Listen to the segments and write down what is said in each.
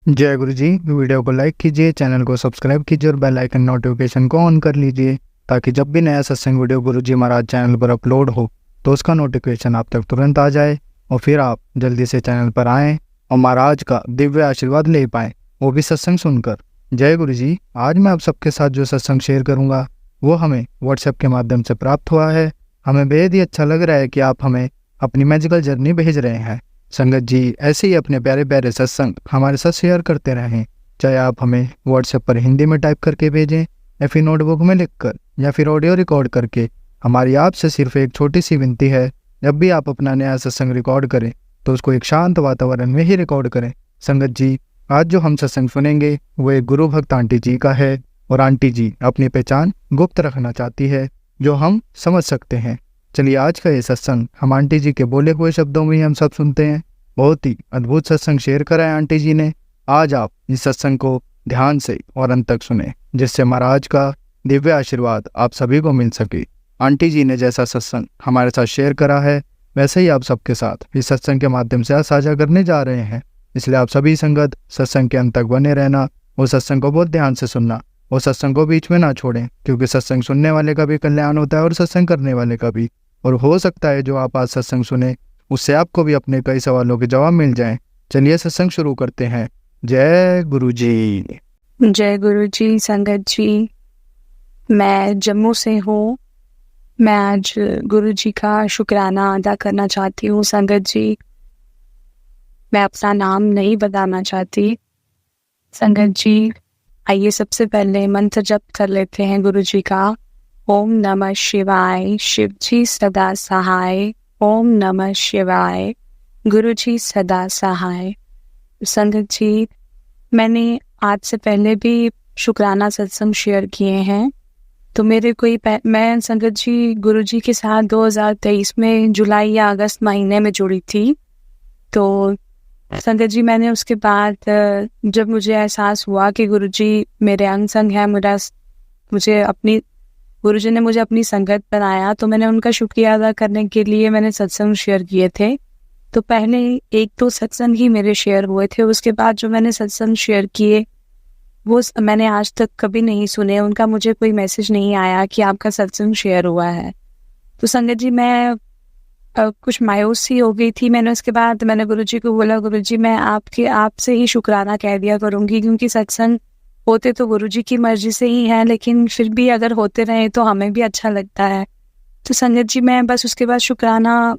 जय गुरु जी। वीडियो को लाइक कीजिए, चैनल को सब्सक्राइब कीजिए और बेल आइकन नोटिफिकेशन को ऑन कर लीजिए ताकि जब भी नया सत्संग वीडियो गुरु जी महाराज चैनल पर अपलोड हो तो उसका नोटिफिकेशन आप तक तुरंत आ जाए और फिर आप जल्दी से चैनल पर आएँ और महाराज का दिव्य आशीर्वाद ले पाएँ, वो भी सत्संग सुनकर। जय गुरु जी। आज मैं आप सबके साथ जो सत्संग शेयर करूँगा वो हमें व्हाट्सएप के माध्यम से प्राप्त हुआ है। हमें बेहद ही अच्छा लग रहा है कि आप हमें अपनी मैजिकल जर्नी भेज रहे हैं। संगत जी ऐसे ही अपने प्यारे प्यारे सत्संग हमारे साथ शेयर करते रहें, चाहे आप हमें व्हाट्सएप पर हिंदी में टाइप करके भेजें या फिर नोटबुक में लिखकर या फिर ऑडियो रिकॉर्ड करके। हमारी आपसे सिर्फ एक छोटी सी विनती है, जब भी आप अपना नया सत्संग रिकॉर्ड करें तो उसको एक शांत वातावरण में ही रिकॉर्ड करें। संगत जी आज जो हम सत्संग सुनेंगे वो एक गुरु भक्त आंटी जी का है और आंटी जी अपनी पहचान गुप्त रखना चाहती है जो हम समझ सकते हैं। चलिए आज का ये सत्संग हम आंटी जी के बोले हुए शब्दों में ही हम सब सुनते हैं। बहुत ही अद्भुत सत्संग शेयर करा है आंटी जी ने। आज आप इस सत्संग को ध्यान से और अंत तक सुने जिससे महाराज का दिव्य आशीर्वाद आप सभी को मिल सके। आंटी जी ने जैसा सत्संग हमारे साथ शेयर करा है वैसे ही आप सबके साथ इस सत्संग के माध्यम से आज साझा करने जा रहे हैं। इसलिए आप सभी संगत सत्संग के अंत तक बने रहना और सत्संग को बहुत ध्यान से सुनना और सत्संग को बीच में ना छोड़ें, क्योंकि सत्संग सुनने वाले का भी कल्याण होता है और सत्संग करने वाले का भी। और हो सकता है जो आप आज सत्संग सुने उससे आपको भी अपने कई सवालों के जवाब मिल जाएं। चलिए सत्संग शुरू करते हैं। जय गुरु जी। जय गुरु जी। संगत जी, मैं जम्मू से हूँ। मैं आज गुरु जी का शुक्राना अदा करना चाहती हूँ। संगत जी, मैं अपना नाम नहीं बताना चाहती। संगत जी, आइए सबसे पहले मंत्र जप कर लेते हैं गुरु जी का। ओम नमः शिवाय, शिव जी सदा सहाय। ओम नमः शिवाय, गुरु जी सदा सहाय। संगत जी, मैंने आज से पहले भी शुक्राना सत्संग शेयर किए हैं। तो मेरे मैं संगत जी गुरु जी के साथ 2023 में जुलाई या अगस्त महीने में जुड़ी थी। तो संगत जी, मैंने उसके बाद जब मुझे एहसास हुआ कि गुरु जी मेरे अंग संग हैं, गुरु जी ने मुझे अपनी संगत बनाया, तो मैंने उनका शुक्रिया अदा करने के लिए मैंने सत्संग शेयर किए थे। तो पहले एक तो सत्संग ही मेरे शेयर हुए थे, उसके बाद जो मैंने सत्संग शेयर किए वो मैंने आज तक कभी नहीं सुने। उनका मुझे कोई मैसेज नहीं आया कि आपका सत्संग शेयर हुआ है। तो संगत जी, मैं कुछ मायूस सी हो गई थी। उसके बाद मैंने गुरु जी को बोला, गुरु जी मैं आपसे ही शुक्राना कह दिया करूँगी, क्योंकि सत्संग होते तो गुरु जी की मर्जी से ही है, लेकिन फिर भी अगर होते रहे तो हमें भी अच्छा लगता है। तो संगत जी, मैं बस उसके बाद शुक्राना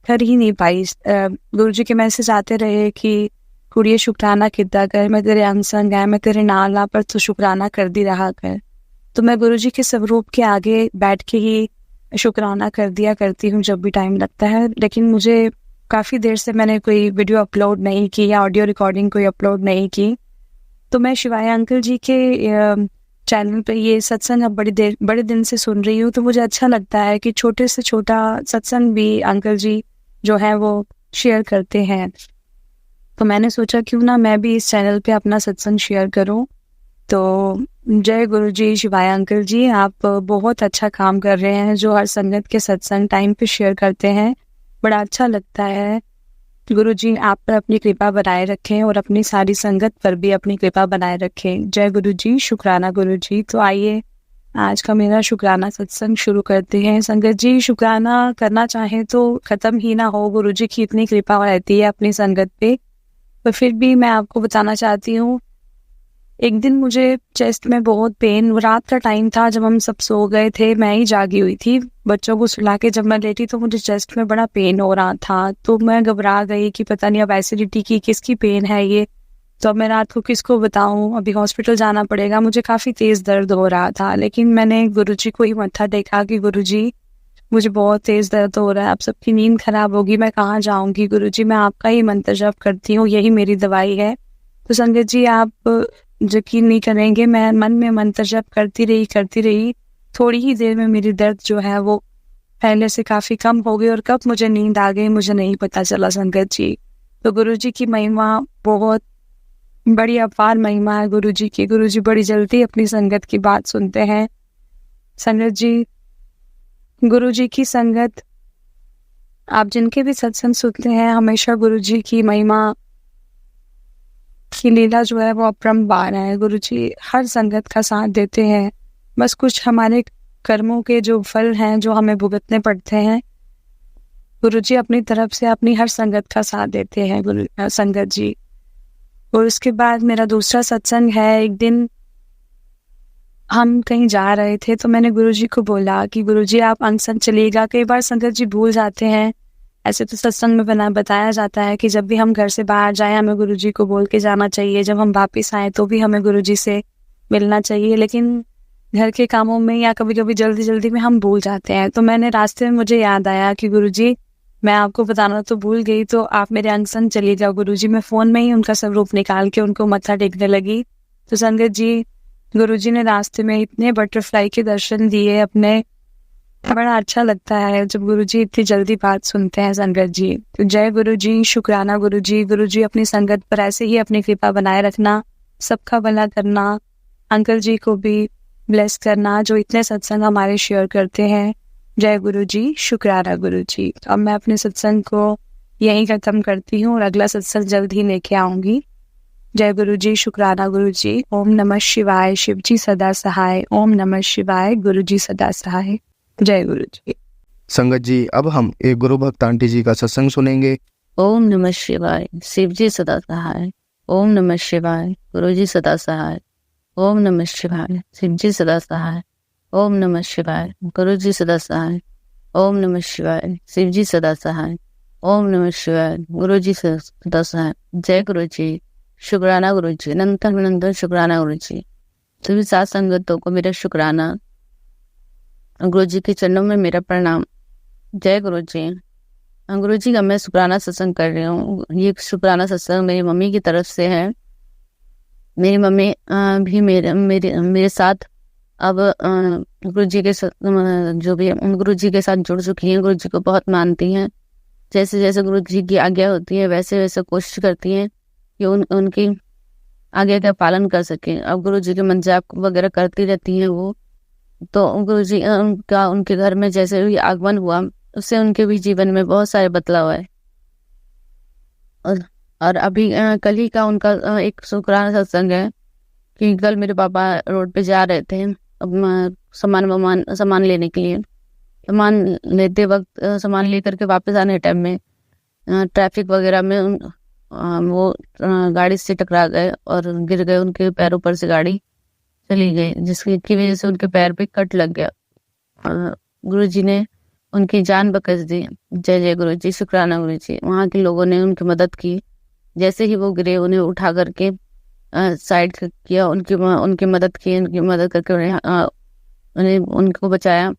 कर ही नहीं पाई। गुरु जी के मैसेज आते रहे कि कुड़िए शुक्राना किद्दा कर, मैं तेरे अंग संग है, मैं तेरे नाल आ, पर तू शुक्राना कर दी रहा कर। तो मैं गुरु जी के स्वरूप के आगे बैठ के ही शुक्राना कर दिया करती हूँ जब भी टाइम लगता है। लेकिन मुझे काफ़ी देर से मैंने कोई वीडियो अपलोड नहीं की या ऑडियो रिकॉर्डिंग कोई अपलोड नहीं की। तो मैं शिवाय अंकल जी के चैनल पे ये सत्संग अब बड़े दिन से सुन रही हूँ। तो मुझे अच्छा लगता है कि छोटे से छोटा सत्संग भी अंकल जी जो है वो शेयर करते हैं। तो मैंने सोचा क्यों ना मैं भी इस चैनल पे अपना सत्संग शेयर करूं। तो जय गुरु जी। शिवाय अंकल जी, आप बहुत अच्छा काम कर रहे हैं जो हर संगत के सत्संग टाइम पे शेयर करते हैं, बड़ा अच्छा लगता है। गुरु जी आप पर अपनी कृपा बनाए रखें और अपनी सारी संगत पर भी अपनी कृपा बनाए रखें। जय गुरु जी। शुक्राना गुरु जी। तो आइए आज का मेरा शुक्राना सत्संग शुरू करते हैं। संगत जी, शुक्राना करना चाहें तो ख़त्म ही ना हो, गुरु जी की इतनी कृपा रहती है अपनी संगत पे। पर फिर भी मैं आपको बताना चाहती हूँ, एक दिन मुझे चेस्ट में बहुत पेन, रात का टाइम था जब हम सब सो गए थे, मैं ही जागी हुई थी। बच्चों को सुला के जब मैं लेटी तो मुझे चेस्ट में बड़ा पेन हो रहा था। तो मैं घबरा गई कि पता नहीं अब एसिडिटी की किसकी पेन है ये, तो अब मैं रात को किसको बताऊं, अभी हॉस्पिटल जाना पड़ेगा। मुझे काफ़ी तेज़ दर्द हो रहा था, लेकिन मैंने गुरु जी को ही मत्था देखा कि गुरु जी मुझे बहुत तेज़ दर्द हो रहा है, अब सबकी नींद खराब होगी, मैं कहाँ जाऊँगी। गुरु जी मैं आपका ही मंत्र जप करती हूँ, यही मेरी दवाई है। तो संगत जी, आप यकीन नहीं करेंगे, मैं मन में मंत्र जप करती रही। थोड़ी ही देर में मेरी दर्द जो है वो पहले से काफ़ी कम हो गई और कब मुझे नींद आ गई मुझे नहीं पता चला। संगत जी, तो गुरु जी की महिमा बहुत बड़ी अपार महिमा है गुरु जी की। गुरु जी बड़ी जल्दी अपनी संगत की बात सुनते हैं। संगत जी, गुरु जी की संगत, आप जिनके भी सत्संग सुनते हैं, हमेशा गुरु जी की महिमा की लीला जो है वो अपरंपार है। गुरुजी हर संगत का साथ देते हैं, बस कुछ हमारे कर्मों के जो फल हैं जो हमें भुगतने पड़ते हैं, गुरुजी अपनी तरफ से अपनी हर संगत का साथ देते हैं संगत जी। और उसके बाद मेरा दूसरा सत्संग है, एक दिन हम कहीं जा रहे थे तो मैंने गुरुजी को बोला कि गुरुजी आप अंग चलिएगा। कई बार संगत जी भूल जाते हैं। ऐसे तो सत्संग में बताया जाता है कि जब भी हम घर से बाहर जाएं हमें गुरुजी को बोल के जाना चाहिए, जब हम वापस आए तो भी हमें गुरुजी से मिलना चाहिए, लेकिन घर के कामों में या कभी कभी जल्दी जल्दी में हम भूल जाते हैं। तो मैंने रास्ते में मुझे याद आया कि गुरुजी मैं आपको बताना तो भूल गई, तो आप मेरे अंग संग चलिएगा। गुरुजी मैं फ़ोन में ही उनका स्वरूप निकाल के उनको मत्था टेकने लगी। तो संगत जी गुरुजी ने रास्ते में इतने बटरफ्लाई के दर्शन दिए अपने, बड़ा अच्छा लगता है जब गुरुजी इतनी जल्दी बात सुनते हैं संगत जी। तो जय गुरुजी, शुक्राना गुरुजी। गुरुजी अपनी संगत पर ऐसे ही अपनी कृपा बनाए रखना, सबका भला करना, अंकल जी को भी ब्लेस करना जो इतने सत्संग हमारे शेयर करते हैं। जय गुरुजी, शुक्राना गुरुजी। अब मैं अपने सत्संग को यहीं खत्म करती हूँ और अगला सत्संग जल्द ही लेके आऊंगी। जय गुरुजी, शुक्राना गुरुजी। ओम नमः शिवाय, शिवजी सदा सहाय। ओम नमः शिवाय, गुरुजी सदा सहाय। जय गुरुजी। संगत जी अब हम एक गुरु भक्त आंटी जी का सत्संग सुनेंगे। ओम नमः शिवाय, शिवजी सदा सहाय। ओम नमः शिवाय, गुरुजी सदा सहाय। ओम नमः शिवाय, शिवजी सदा सहाय। ओम नमः शिवाय, गुरुजी सदा सहाय। ओम नमः शिवाय, शिवजी सदा सहाय। ओम नमः शिवाय, गुरुजी सदा सहाय। जय गुरुजी, शुक्राना गुरुजी। अनंतन अनंतन शुक्राना गुरुजी। सभी सात संगतों को मेरा शुक्राना, गुरुजी के चरणों में मेरा प्रणाम। जय गुरुजी। गुरुजी का मैं शुक्राना सत्संग कर रही हूँ। ये शुक्राना सत्संग मेरी मम्मी की तरफ से है। मेरी मम्मी भी मेरे साथ अब गुरुजी के जो भी गुरुजी के साथ जुड़ चुकी हैं, गुरुजी को बहुत मानती हैं। जैसे जैसे गुरुजी की आज्ञा होती है वैसे वैसे कोशिश करती हैं कि उनकी आज्ञा का पालन कर सकें। अब गुरुजी के मन जाप वगैरह करती रहती हैं वो। तो गुरुजी का उनके घर में जैसे भी आगमन हुआ उससे उनके भी जीवन में बहुत सारे बदलाव आए। और अभी कल ही का उनका एक शुक्राना सत्संग है कि कल मेरे पापा रोड पे जा रहे थे सामान लेने के लिए। सामान लेते वक्त सामान लेकर के वापस आने टाइम में ट्रैफिक वगैरह में वो गाड़ी से टकरा गए और गिर गए। उनके पैरों पर से गाड़ी चली गई जिसकी वजह से उनके पैर पे कट लग गया। गुरुजी ने उनकी जान बख्श दी। जय जय गुरुजी, शुक्राना गुरुजी। वहाँ के लोगों ने उनकी मदद की। जैसे ही वो गिरे उन्हें उठा करके साइड किया, उनकी मदद की, उनकी मदद करके उन्हें उनको बचाया।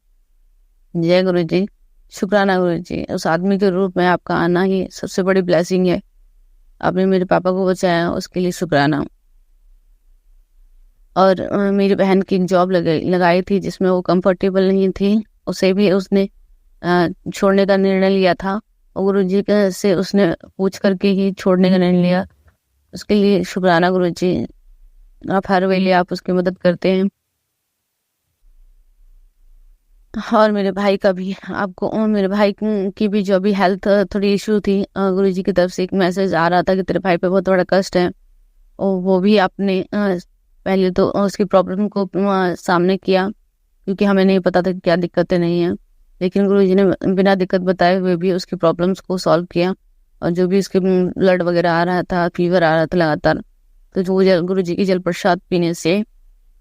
जय गुरुजी, शुक्राना गुरुजी। उस आदमी के रूप में आपका आना ही सबसे बड़ी ब्लेसिंग है। आपने मेरे पापा को बचाया, उसके लिए शुक्राना। और मेरी बहन की एक जॉब लगाई थी जिसमें वो कंफर्टेबल नहीं थी, उसे भी उसने छोड़ने का निर्णय लिया था और गुरुजी से उसने पूछ करके ही छोड़ने का निर्णय लिया। उसके लिए शुक्राना गुरुजी। आप हर वेले आप उसकी मदद करते हैं। और मेरे भाई का भी मेरे भाई की भी जो भी हेल्थ थोड़ी इशू थी, गुरुजी की तरफ से एक मैसेज आ रहा था कि तेरे भाई पे बहुत बड़ा कष्ट है। और वो भी आपने पहले तो उसकी प्रॉब्लम को सामने किया क्योंकि हमें नहीं पता था कि क्या दिक्कतें नहीं हैं, लेकिन गुरुजी ने बिना दिक्कत बताए हुए भी उसकी प्रॉब्लम्स को सॉल्व किया। और जो भी उसके ब्लड वगैरह आ रहा था, फीवर आ रहा था लगातार, तो जो गुरुजी की जल प्रसाद पीने से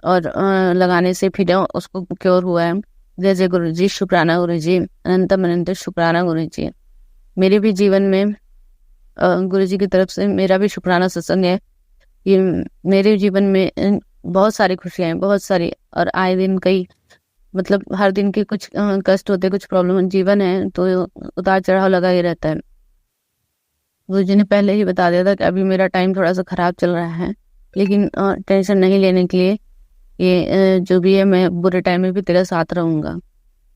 और लगाने से फिर उसको क्योर हुआ है। जय जय गुरुजी, शुक्राना गुरुजी। अनंतम अनंत शुक्राना गुरुजी। मेरे भी जीवन में गुरुजी की तरफ से मेरा भी शुक्राना सत्संग है कि मेरे जीवन में बहुत सारी खुशियाँ हैं, बहुत सारी। और आए दिन कई मतलब हर दिन के कुछ कष्ट होते, कुछ प्रॉब्लम जीवन है तो उतार चढ़ाव लगा ही रहता है। गुरुजी ने पहले ही बता दिया था कि अभी मेरा टाइम थोड़ा सा खराब चल रहा है, लेकिन टेंशन नहीं लेने के लिए ये जो भी है मैं बुरे टाइम में भी तेरे साथ रहूंगा।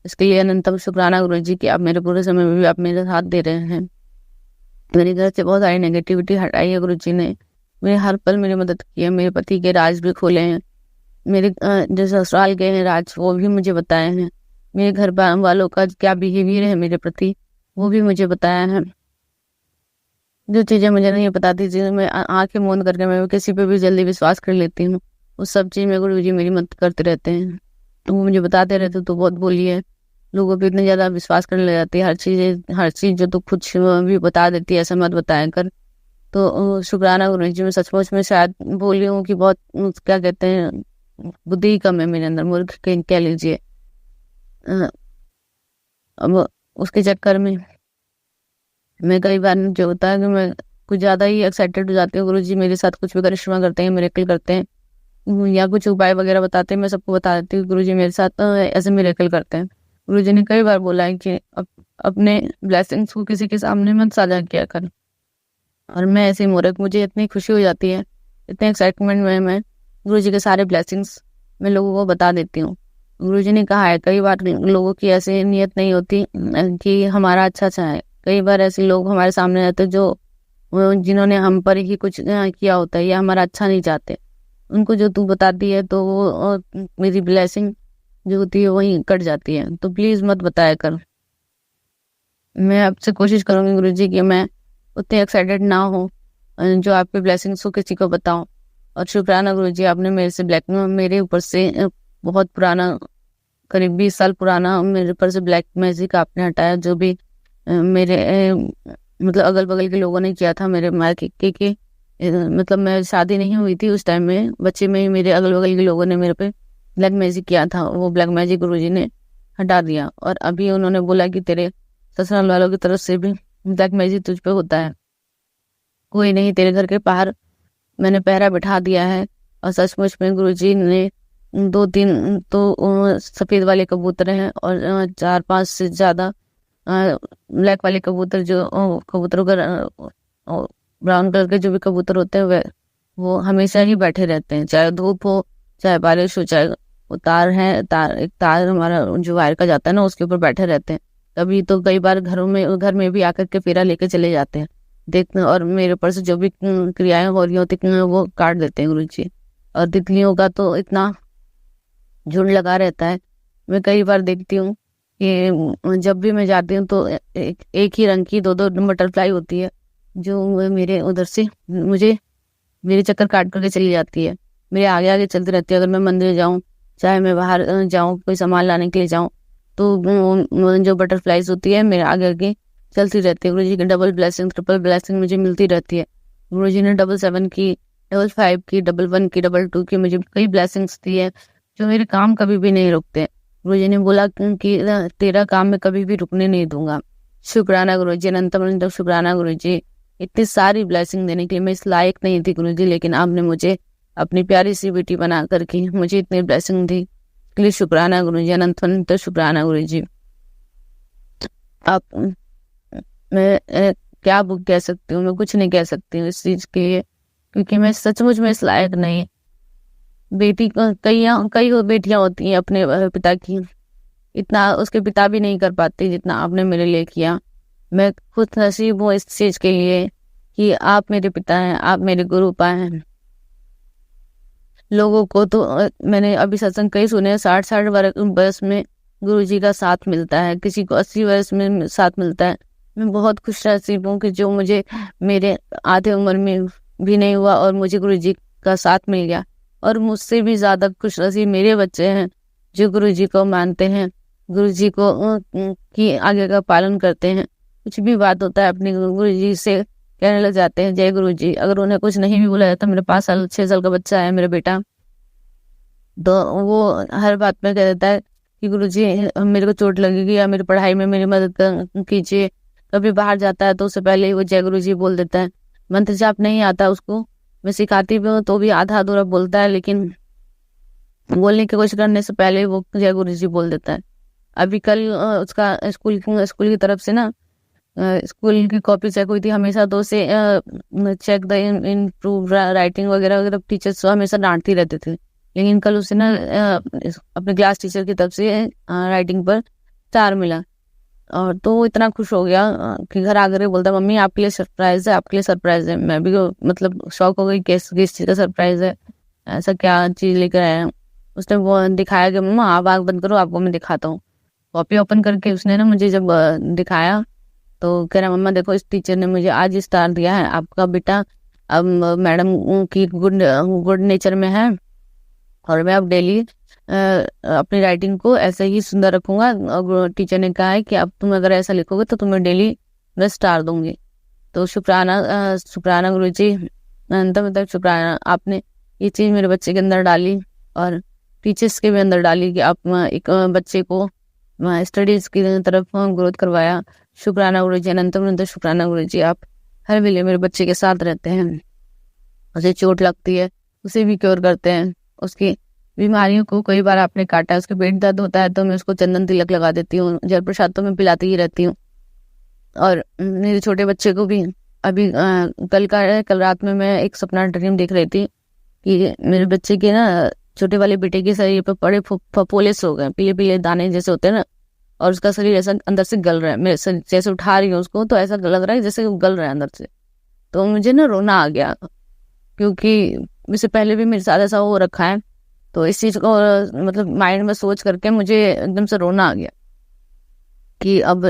इसके लिए अनंतम शुक्राना गुरुजी कि आप मेरे बुरे समय में भी आप मेरे साथ दे रहे हैं। मेरे घर से बहुत सारी नेगेटिविटी हटाई है गुरुजी ने। मेरे हर पल मेरी मदद की है। मेरे पति के राज भी खोले हैं। मेरे जो ससुराल गए हैं राज, वो भी मुझे बताए हैं। मेरे घर वालों का क्या बिहेवियर है मेरे प्रति वो भी मुझे बताया है। जो चीज़ें मुझे नहीं पता थी, चीज़ें मैं आंखें मूंद करके मैं किसी पे भी जल्दी विश्वास कर लेती हूँ, उस सब चीज़ में गुरुजी मेरी मदद करते रहते हैं। तो वो मुझे बताते रहते तो बहुत बोलिए, लोगों पे इतने ज़्यादा विश्वास करने लग जाती है, हर चीज़ जो तू खुद भी बता देती है, ऐसा मत बताया कर। तो शुक्राना गुरुजी, मैं सचमुच में शायद बोल रही हूँ कि बहुत क्या कहते हैं, बुद्धि ही कम है मेरे अंदर, मूर्ख कह लीजिए। अब उसके चक्कर में मैं कई बार जो होता है कि मैं कुछ ज़्यादा ही एक्साइटेड हो जाती हूँ। गुरुजी मेरे साथ कुछ भी करिश्मा करते हैं, मिरेकल करते हैं या कुछ उपाय वगैरह बताते हैं, मैं सबको बता देती हूँ गुरुजी मेरे साथ ऐसे मिरेकल करते हैं। गुरुजी ने कई बार बोला है कि अपने ब्लेसिंग्स को किसी के सामने मत साझा किया कर। और मैं ऐसे मूर्ख, मुझे इतनी खुशी हो जाती है, इतने एक्साइटमेंट में मैं गुरुजी के सारे ब्लेसिंग्स मैं लोगों को बता देती हूँ। गुरुजी ने कहा है कई बार लोगों की ऐसी नीयत नहीं होती कि हमारा अच्छा चाहे। कई बार ऐसे लोग हमारे सामने रहते जो जिन्होंने हम पर ही कुछ किया होता है या हमारा अच्छा नहीं चाहते, उनको जो तू बताती है तो वो मेरी ब्लेसिंग जो होती है वहीं कट जाती है। तो प्लीज मत बताया कर। मैं आपसे कोशिश करूंगी गुरुजी कि मैं उतनी एक्साइटेड ना हो जो आपके ब्लेसिंग्स को किसी को बताऊं। और शुक्राना गुरुजी, आपने मेरे ऊपर से बहुत पुराना, करीब 20 साल पुराना मेरे ऊपर से ब्लैक मैजिक आपने हटाया, जो भी मेरे मतलब अगल बगल के लोगों ने किया था मेरे मायके के मतलब मैं शादी नहीं हुई थी उस टाइम में, बच्चे में ही मेरे अगल बगल के लोगों ने मेरे पे ब्लैक मैजिक किया था। वो ब्लैक मैजिक गुरुजी ने हटा दिया और अभी उन्होंने बोला कि तेरे ससुराल वालों की तरफ से भी ब्लैक मैजिक तुझ पे होता है, कोई नहीं, तेरे घर के बाहर मैंने पहरा बिठा दिया है। और सचमुच में गुरुजी ने 2-3 तो सफेद वाले कबूतर हैं और 4-5 से ज्यादा ब्लैक वाले कबूतर, जो कबूतरों का ब्राउन कलर के जो भी कबूतर होते हैं वो हमेशा ही बैठे रहते हैं, चाहे धूप हो चाहे बारिश हो, चाहे वो तार है, एक तार हमारा जो वायर का जाता है ना उसके ऊपर बैठे रहते हैं। कभी तो कई बार घर में भी आकर के फेरा लेके चले जाते हैं देखने, और मेरे ऊपर से जो भी क्रियाएं हो रही होती वो काट देते हैं गुरुजी। और तितलियों का तो इतना झुंड लगा रहता है, मैं कई बार देखती हूँ कि जब भी मैं जाती हूँ तो एक ही रंग की 2-2 बटरफ्लाई होती है जो मेरे उधर से मेरे चक्कर काट करके चली जाती है, मेरे आगे आगे चलती रहती है। अगर मैं मंदिर जाऊँ चाहे मैं बाहर जाऊँ कोई सामान लाने के लिए जाऊँ तो जो बटरफ्लाईज होती है मेरे आगे आगे चलती रहती है। गुरुजी की डबल ब्लेसिंग, ट्रिपल ब्लेसिंग मुझे मिलती रहती है। गुरुजी ने 77 की, 55 की, 11 की, 22 की मुझे कई ब्लेसिंग्स दी है जो मेरे काम कभी भी नहीं रुकते। गुरुजी ने बोला कि तेरा काम मैं कभी भी रुकने नहीं दूंगा। शुक्राना गुरुजी, अनंतम शुक्राना गुरुजी, इतनी सारी ब्लेसिंग देने के लिए। मैं इस लायक नहीं थी गुरुजी, लेकिन आपने मुझे अपनी प्यारी सी बेटी बना करके मुझे इतनी ब्लेसिंग दी, इसके लिए शुक्राना गुरुजी, अनंत शुक्राना गुरुजी। आप मैं क्या कह सकती हूँ, मैं कुछ नहीं कह सकती हूँ इस चीज के लिए, क्योंकि मैं सचमुच में इस लायक नहीं। बेटी कई बेटियां होती हैं अपने पिता की, इतना उसके पिता भी नहीं कर पाते जितना आपने मेरे लिए किया। मैं खुद नसीब हूँ इस चीज के लिए कि आप मेरे पिता हैं, आप मेरे गुरु हैं। लोगों को तो मैंने अभी सत्संग कई सुने, 60 वर्ष में गुरुजी का साथ मिलता है, किसी को 80 वर्ष में साथ मिलता है। मैं बहुत खुश नसीब हूँ कि जो मुझे मेरे आधे उम्र में भी नहीं हुआ और मुझे गुरुजी का साथ मिल गया। और मुझसे भी ज्यादा खुश नसीब मेरे बच्चे हैं जो गुरुजी को मानते हैं, गुरुजी को की आगे का पालन करते हैं। कुछ भी बात होता है अपने गुरुजी से कहने लग जाते हैं जय गुरुजी। अगर उन्हें कुछ नहीं भी बोला जाता, मेरे 5-6 साल का बच्चा है मेरा बेटा, तो वो हर बात में कह देता है कि गुरुजी मेरे को चोट लगेगी या मेरी पढ़ाई में मेरी मदद कीजिए। कभी बाहर जाता है तो उससे पहले ही वो जय गुरुजी बोल देता है। मंत्र जाप नहीं आता उसको, मैं सिखाती भी हूँ तो भी आधा अधूरा बोलता है, लेकिन बोलने की कोशिश करने से पहले वो जय गुरुजी बोल देता है। अभी कल उसका स्कूल की तरफ से ना स्कूल की कॉपी चेक हुई थी, हमेशा तो से चेक द इम्प्रूव राइटिंग वगैरह वगैरह टीचर्स हमेशा डांटती रहते थे, लेकिन कल उसे ना अपने क्लास टीचर की तरफ से राइटिंग पर 4 मिला। और तो वो इतना खुश हो गया कि घर आकर बोलता मम्मी आपके लिए सरप्राइज है, आपके लिए सरप्राइज है। मैं भी मतलब शौक हो गई किस चीज का सरप्राइज है, ऐसा क्या चीज लेकर आया है। उसने वो दिखाया कि मम्मा आप आँख बंद करो, आपको मैं दिखाता हूँ। कॉपी ओपन करके उसने ना मुझे जब दिखाया तो कह रहा मम्मा देखो इस टीचर ने मुझे आज स्टार दिया है, आपका बेटा अब मैडम की गुड नेचर में है और मैं अब डेली अपनी राइटिंग को ऐसे ही सुंदर रखूंगा। और टीचर ने कहा है कि अब तुम अगर ऐसा लिखोगे तो तुम्हें डेली मैं स्टार दूंगी। तो शुक्राना गुरुजी, मतलब शुक्राना, आपने ये चीज मेरे बच्चे के अंदर डाली और टीचर्स के भी अंदर डाली कि आप एक बच्चे को स्टडीज की तरफ ग्रोथ करवाया। शुक्राना गुरुजी, अनंत शुक्राना गुरुजी। आप हर वेले मेरे बच्चे के साथ रहते हैं, उसे चोट लगती है उसे भी क्योर करते हैं, उसकी बीमारियों को, कई बार आपने काटा है, उसके पेट दर्द होता है तो मैं उसको चंदन तिलक लगा देती हूँ, जल प्रसाद तो मैं पिलाती ही रहती हूँ। और मेरे छोटे बच्चे को भी अभी कल रात में मैं एक सपना ड्रीम देख रही थी कि मेरे बच्चे के ना छोटे वाले बेटे के शरीर पर बड़े फपोले से हो गए, पीले पीले दाने जैसे होते हैं ना, और उसका शरीर ऐसा अंदर से गल रहा है। मेरे शरीर जैसे उठा रही हूँ उसको तो ऐसा लग रहा है जैसे वो गल रहा है अंदर से। तो मुझे ना रोना आ गया, क्योंकि इससे पहले भी मेरे साथ ऐसा हो रखा है। तो इस चीज को मतलब माइंड में सोच करके मुझे एकदम से रोना आ गया कि अब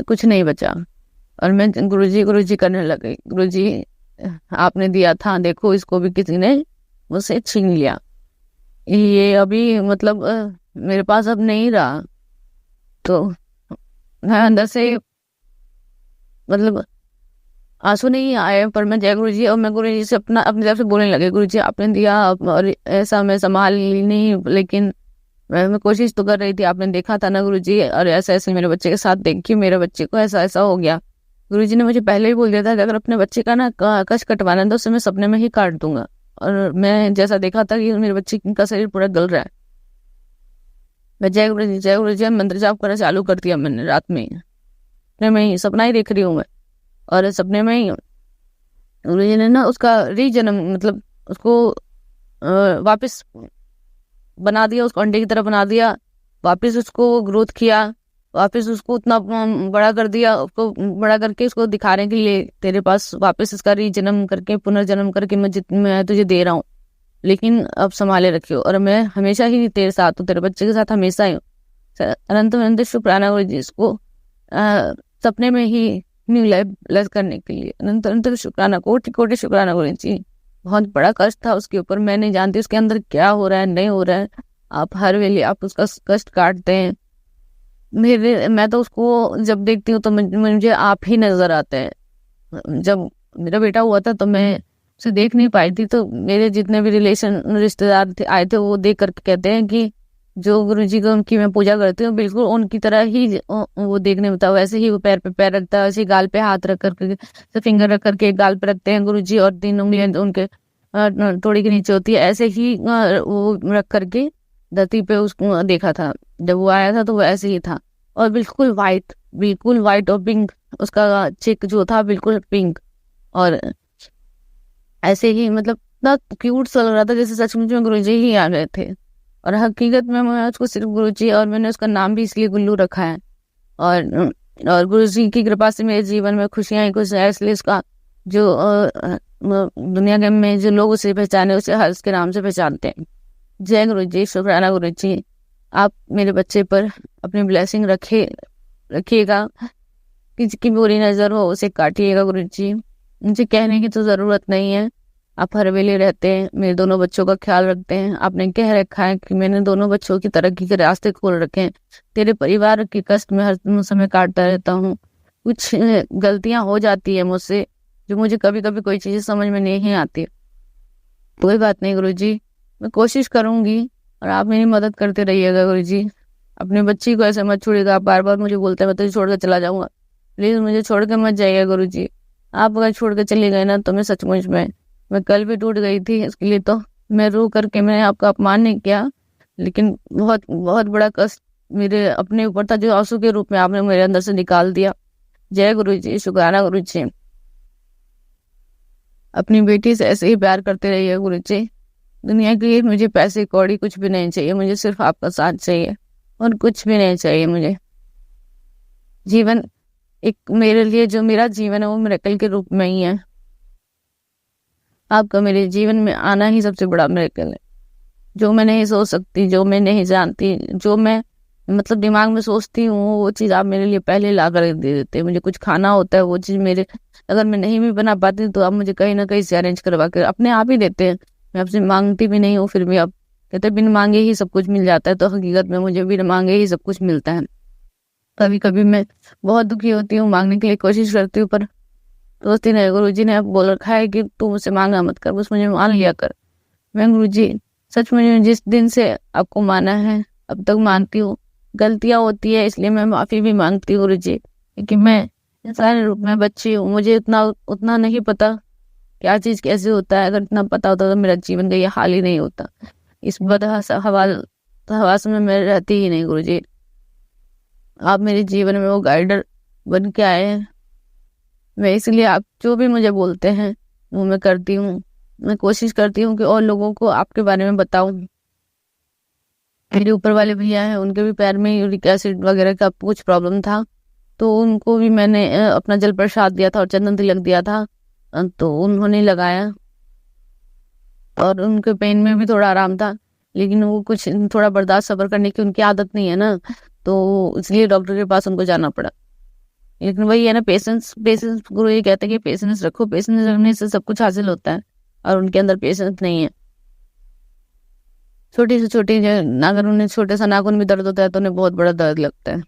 कुछ नहीं बचा। और मैं गुरुजी करने लग गई, गुरुजी आपने दिया था, देखो इसको भी किसी ने मुझसे छीन लिया, ये अभी मतलब मेरे पास अब नहीं रहा। तो मैं अंदर से मतलब आंसू नहीं आए, पर मैं जय गुरुजी, और मैं गुरुजी से अपनी तरफ से बोलने लगे, गुरुजी आपने दिया और ऐसा मैं संभाल नहीं, लेकिन मैं कोशिश तो कर रही थी, आपने देखा था ना गुरुजी, और ऐसा ऐसे मेरे बच्चे के साथ देखिए मेरे बच्चे को ऐसा ऐसा हो गया। गुरुजी ने मुझे पहले ही बोल दिया था कि अगर अपने बच्चे का ना कष्ट कटवाना है तो उसे मैं सपने में ही काट दूंगा। और मैं जैसा देखा था कि मेरे बच्चे का शरीर पूरा गल रहा है। मैं जय गुरुजी मंत्र जाप करना चालू कर दिया मैंने रात में ही, सपने में ही, सपना ही देख रही हूँ मैं, और सपने में ही गुरुजी ने ना उसका रीजन्म, मतलब उसको वापस बना दिया, उसको अंडे की तरह बना दिया, वापस उसको ग्रोथ किया, वापस उसको उतना बड़ा कर दिया, उसको बड़ा करके उसको दिखाने के लिए तेरे पास वापस इसका रीजन्म करके पुनर्जन्म करके मैं तुझे दे रहा हूँ, लेकिन अब संभाले रखियो, और मैं हमेशा ही तेरे साथ हूँ, तेरे बच्चे के साथ हमेशा ही हूँ। अनंत शुक्राना गुरुजी, इसको सपने में ही न्यू लाइफ ब्लेस करने के लिए अनंत शुक्राना, कोटि कोटि शुक्राना गुरुजी। बहुत बड़ा कष्ट था उसके ऊपर, मैं नहीं जानती उसके अंदर क्या हो रहा है नहीं हो रहा है, आप हर वेले आप उसका कष्ट काटते हैं। मैं तो उसको जब देखती हूँ तो मुझे आप ही नजर आते हैं। जब मेरा बेटा हुआ था तो मैं उसे देख नहीं पाई थी, तो मेरे जितने भी रिश्तेदार थे आए थे, वो देख करके कहते हैं कि जो गुरुजी को उनकी मैं पूजा करती हूँ बिल्कुल उनकी तरह ही वो देखने में था, वैसे ही वो पैर पे पैर रखता है, वैसे गाल पे हाथ रख करके, फिंगर रख करके गाल पे रखते हैं गुरुजी, और 3 उंगलियां उनके थोड़ी के नीचे होती है, ऐसे ही वो रख करके धरती पे उसको देखा था। जब वो आया था तो वो ऐसे ही था, और बिल्कुल वाइट और पिंक, उसका चिक जो था बिल्कुल पिंक, और ऐसे ही मतलब इतना क्यूट सा लग रहा था जैसे सचमुच में गुरुजी ही आ गए थे। और हकीकत में मैं उसको सिर्फ गुरुजी, और मैंने उसका नाम भी इसलिए गुल्लू रखा है, और गुरुजी की कृपा से मेरे जीवन में खुशियां ही खुश है, इसलिए उसका जो दुनिया के में जो लोग उसे पहचाने उसे हर्ष के नाम से पहचानते हैं। जय गुरुजी, शुक्राना गुरुजी, आप मेरे बच्चे पर अपनी ब्लेसिंग रखिएगा, किसी की बुरी नजर हो उसे काटिएगा गुरुजी। मुझे कहने की तो जरूरत नहीं है, आप हर वेले रहते हैं, मेरे दोनों बच्चों का ख्याल रखते हैं। आपने कह रखा है कि मैंने दोनों बच्चों की तरक्की के रास्ते खोल रखे हैं, तेरे परिवार के कष्ट में हर समय काटता रहता हूँ। कुछ गलतियां हो जाती है मुझसे, जो मुझे कभी कभी कोई चीजें समझ में नहीं आती। कोई बात नहीं गुरुजी, मैं कोशिश करूंगी, और आप मेरी मदद करते रहिएगा गुरुजी। अपने बच्ची को ऐसे मत छोड़िएगा, आप बार बार मुझे बोलते हैं मैं तुझे छोड़ कर चला जाऊंगा, प्लीज मुझे छोड़ कर मत जाइएगा गुरुजी। आप अगर छोड़ कर चले गए ना तो मैं सचमुच में, मैं कल भी टूट गई थी, इसके लिए तो मैं रो करके मैंने आपका अपमान नहीं किया, लेकिन बहुत बहुत बड़ा कष्ट मेरे अपने ऊपर था, जो आंसू के रूप में आपने मेरे अंदर से निकाल दिया। जय गुरुजी, शुक्राना गुरुजी। अपनी बेटी से ऐसे ही प्यार करते रहिए गुरुजी। दुनिया के लिए मुझे पैसे कौड़ी कुछ भी नहीं चाहिए, मुझे सिर्फ आपका साथ चाहिए और कुछ भी नहीं चाहिए मुझे। जीवन एक मेरे लिए, जो मेरा जीवन है वो मिरेकल के रूप में ही है। आपका मेरे जीवन में आना ही सबसे बड़ा मिरेकल है, जो मैं नहीं सोच सकती, जो मैं नहीं जानती, जो मैं मतलब दिमाग में सोचती हूँ वो चीज़ आप मेरे लिए पहले ला कर दे देते हैं। मुझे कुछ खाना होता है वो चीज़ मेरे, अगर मैं नहीं भी बना पाती तो आप मुझे कहीं ना कहीं से अरेंज करवा कर अपने आप ही देते हैं। मैं आपसे मांगती भी नहीं हूँ, फिर भी आप कहते हैं बिन मांगे ही सब कुछ मिल जाता है, तो हकीकत में मुझे बिन मांगे ही सब कुछ मिलता है। कभी कभी मैं बहुत दुखी होती हूँ, मांगने के लिए कोशिश करती हूँ, पर सोचती नहीं। गुरुजी ने अब बोल रखा है कि तू मुझसे मांगा मत कर, बस मुझे मान लिया कर। मैं गुरुजी सच में जिस दिन से आपको माना है अब तक मानती हूँ। गलतियां होती है इसलिए मैं माफी भी मांगती हूँ गुरुजी, क्योंकि मैं इंसान रूप में बच्ची हूँ, मुझे उतना उतना नहीं पता क्या चीज कैसे होता है। अगर इतना पता होता तो मेरा जीवन का ये हाल ही नहीं होता। इस हवास में मैं रहती ही नहीं गुरुजी। आप मेरे जीवन में वो गाइडर बन के आए हैं। मैं इसलिए आप जो भी मुझे बोलते हैं वो मैं करती हूँ। मैं कोशिश करती हूँ कि और लोगों को आपके बारे में बताऊं। मेरे ऊपर वाले भैया हैं, उनके भी पैर में यूरिक एसिड वगैरह का कुछ प्रॉब्लम था, तो उनको भी मैंने अपना जल प्रसाद दिया था और चंदन तिलक दिया था, तो उन्होंने लगाया और उनके पेन में भी थोड़ा आराम था। लेकिन वो कुछ थोड़ा बर्दाश्त सब्र करने की उनकी आदत नहीं है ना, तो इसलिए डॉक्टर के पास उनको जाना पड़ा। लेकिन वही है ना, पेशेंस। पेशेंस गुरु ये कहते हैं कि पेशेंस रखो, पेशेंस रखने से सब कुछ हासिल होता है, और उनके अंदर पेशेंस नहीं है। छोटी से छोटी अगर उन्हें छोटे सा नाखून भी दर्द होता है तो उन्हें बहुत बड़ा दर्द लगता है,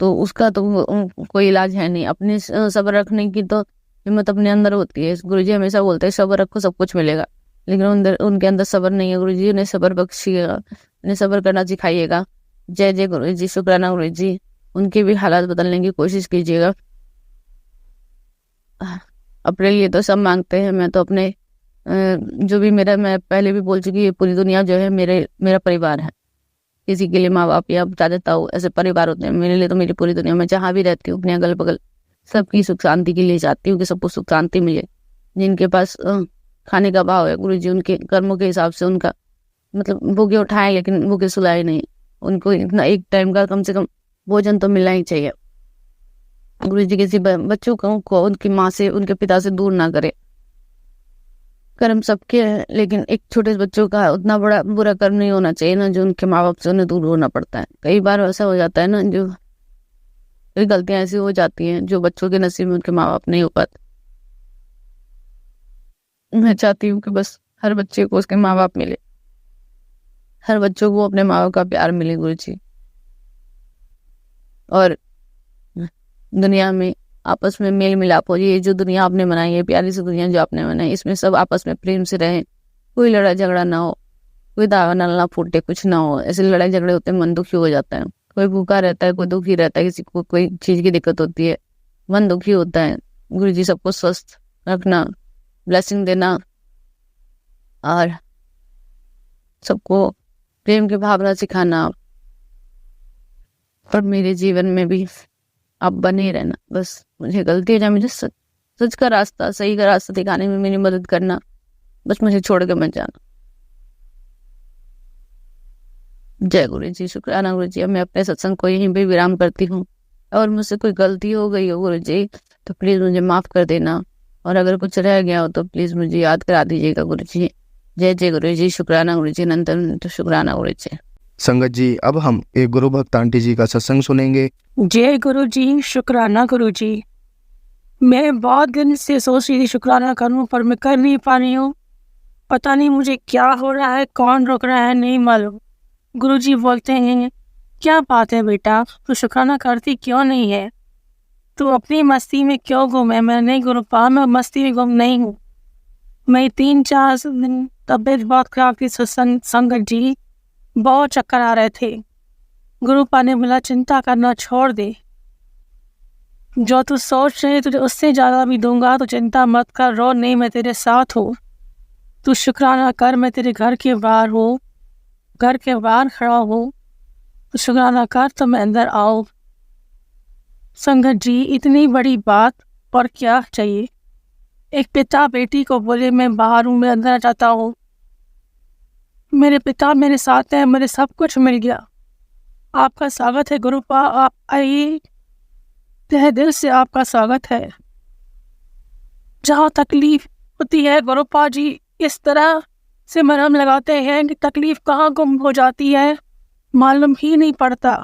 तो उसका तो कोई इलाज है नहीं। अपने सब्र रखने की तो हिम्मत अपने अंदर होती है। गुरुजी हमेशा बोलते हैं सब्र रखो सब कुछ मिलेगा, लेकिन उनके अंदर सब्र नहीं है। गुरुजी उन्हें सब्र बख्शिएगा, उन्हें सब्र करना सिखाइएगा। जय जय गुरुजी, शुक्राना गुरुजी। उनके भी हालात बदलने की कोशिश कीजिएगा। अपने लिए तो सब मांगते हैं, मैं तो अपने जो भी मेरा, मैं पहले भी बोल चुकी, पूरी दुनिया जो है मेरा परिवार है। किसी के लिए माँ बाप या दादा ताऊ ऐसे परिवार होते हैं, मेरे लिए तो मेरी पूरी दुनिया। मैं जहाँ भी रहती हूँ अपने अगल बगल सबकी सुख शांति के लिए चाहती हूँ कि सबको सुख शांति मिले। जिनके पास खाने का भाव है गुरुजी, उनके कर्मों के हिसाब से उनका मतलब भूखे उठाए लेकिन भूखे सुलाए नहीं। उनको इतना एक टाइम का कम से कम भोजन तो मिलना ही चाहिए। गुरुजी किसी बच्चों को उनकी माँ से, उनके पिता से दूर ना करे। कर्म सबके हैं, लेकिन एक छोटे बच्चों का उतना बड़ा बुरा कर्म नहीं होना चाहिए ना, जो उनके माँ बाप से उन्हें दूर होना पड़ता है। कई बार ऐसा हो जाता है ना, जो कई गलतियां ऐसी हो जाती हैं जो बच्चों के नसीब में उनके माँ बाप नहीं हो पाते। मैं चाहती हूँ कि बस हर बच्चे को उसके माँ बाप मिले, हर बच्चों को अपने माँ बाप का प्यार मिले गुरुजी, और दुनिया में आपस में मेल मिलाप हो। ये जो दुनिया आपने बनाई है, प्यारी सी दुनिया जो आपने बनाई, इसमें सब आपस में प्रेम से रहें, कोई लड़ाई झगड़ा ना हो, कोई दावा ना फूटे, कुछ ना हो। ऐसे लड़ाई झगड़े होते हैं, मन दुखी हो जाता है। कोई भूखा रहता है, कोई दुखी रहता है, किसी को कोई चीज की दिक्कत होती है, मन दुखी होता है। गुरुजी सबको स्वस्थ रखना, ब्लेसिंग देना, और सबको प्रेम की भावना सिखाना, और मेरे जीवन में भी आप बने रहना। बस मुझे गलती हो जाए, मुझे सच का रास्ता, सही का रास्ता दिखाने में मेरी मदद करना, बस मुझे छोड़ के मत जाना। जय गुरु जी, शुक्राना गुरु जी। अब मैं अपने सत्संग को यहीं पे विराम करती हूँ, और मुझसे कोई गलती हो गई हो गुरु जी तो प्लीज मुझे माफ कर देना, और अगर कुछ रह गया हो तो प्लीज मुझे याद करा दीजिएगा गुरु जी। जय जय गुरु जी, शुक्राना गुरु जी, अनंत तो शुक्राना गुरु जी। संगत जी, अब हम एक गुरु भक्त आंटी जी का सत्संग सुनेंगे। जय गुरु जी, शुक्राना गुरु जी। मैं बहुत दिन से सोच रही थी शुक्राना करूं, पर मैं कर नहीं पा रही हूँ। पता नहीं मुझे क्या हो रहा है, कौन रोक रहा है, नहीं मालूम। गुरु जी बोलते हैं क्या बात है बेटा, तू शुक्राना करती क्यों नहीं है, तू अपनी मस्ती में क्यों गुम है। मैं नहीं गुरु पा, मैं मस्ती में गुम नहीं हूँ। मैं 3-4 दिन तबीयत बहुत खराब थी। संगत जी बहुत चक्कर आ रहे थे। गुरु पा ने बोला चिंता करना छोड़ दे, जो तू सोच रहे तुझे उससे ज़्यादा भी दूंगा, तो चिंता मत कर, रो नहीं, मैं तेरे साथ हूँ। तू शुक्राना कर, मैं तेरे घर के बाहर हूँ, घर के बाहर खड़ा हूँ, तू शुक्राना कर तो मैं अंदर आऊँ। संगत जी इतनी बड़ी बात पर क्या चाहिए। एक पिता बेटी को बोले मैं बाहर हूँ, मैं अंदर जाता हूँ। मेरे पिता मेरे साथ हैं, मेरे सब कुछ मिल गया। आपका स्वागत है गुरुपा, आप आइए, तहे दिल से आपका स्वागत है। जहाँ तकलीफ होती है गुरुपा जी इस तरह से मरहम लगाते हैं कि तकलीफ कहाँ गुम हो जाती है, मालूम ही नहीं पड़ता।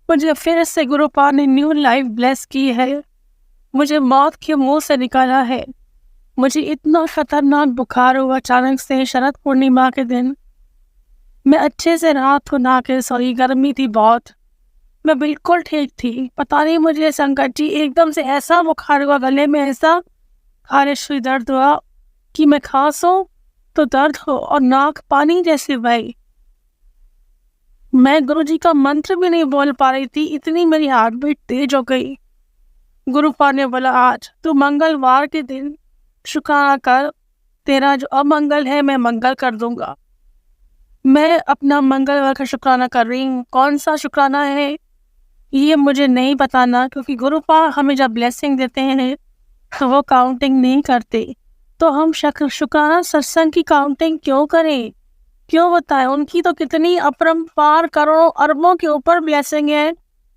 मुझे फिर से गुरुपा ने न्यू लाइफ ब्लेस की है, मुझे मौत के मुंह से निकाला है। मुझे इतना खतरनाक बुखार हुआ अचानक से शरद पूर्णिमा के दिन। मैं अच्छे से रात को नहा के सोई, गर्मी थी बहुत, मैं बिल्कुल ठीक थी। पता नहीं मुझे संकट जी एकदम से ऐसा बुखार हुआ, गले में ऐसा खारिश हुई, दर्द हुआ कि मैं खांसूं तो दर्द हो और नाक पानी जैसे बही। मैं गुरुजी का मंत्र भी नहीं बोल पा रही थी, इतनी मेरी हार्ट बीट तेज हो गई। गुरुपा ने बोला आज तू मंगलवार के दिन शुक्राना कर, तेरा जो अमंगल है मैं मंगल कर दूंगा। मैं अपना मंगलवार का शुक्राना कर रही हूँ। कौन सा शुक्राना है ये मुझे नहीं बताना, क्योंकि गुरुपा हमें जब ब्लेसिंग देते हैं तो वो काउंटिंग नहीं करते। तो हम शुक्राना सत्संग की काउंटिंग क्यों करें, क्यों बताएं? उनकी तो कितनी अपरंपार करोड़ों अरबों के ऊपर ब्लेसिंग है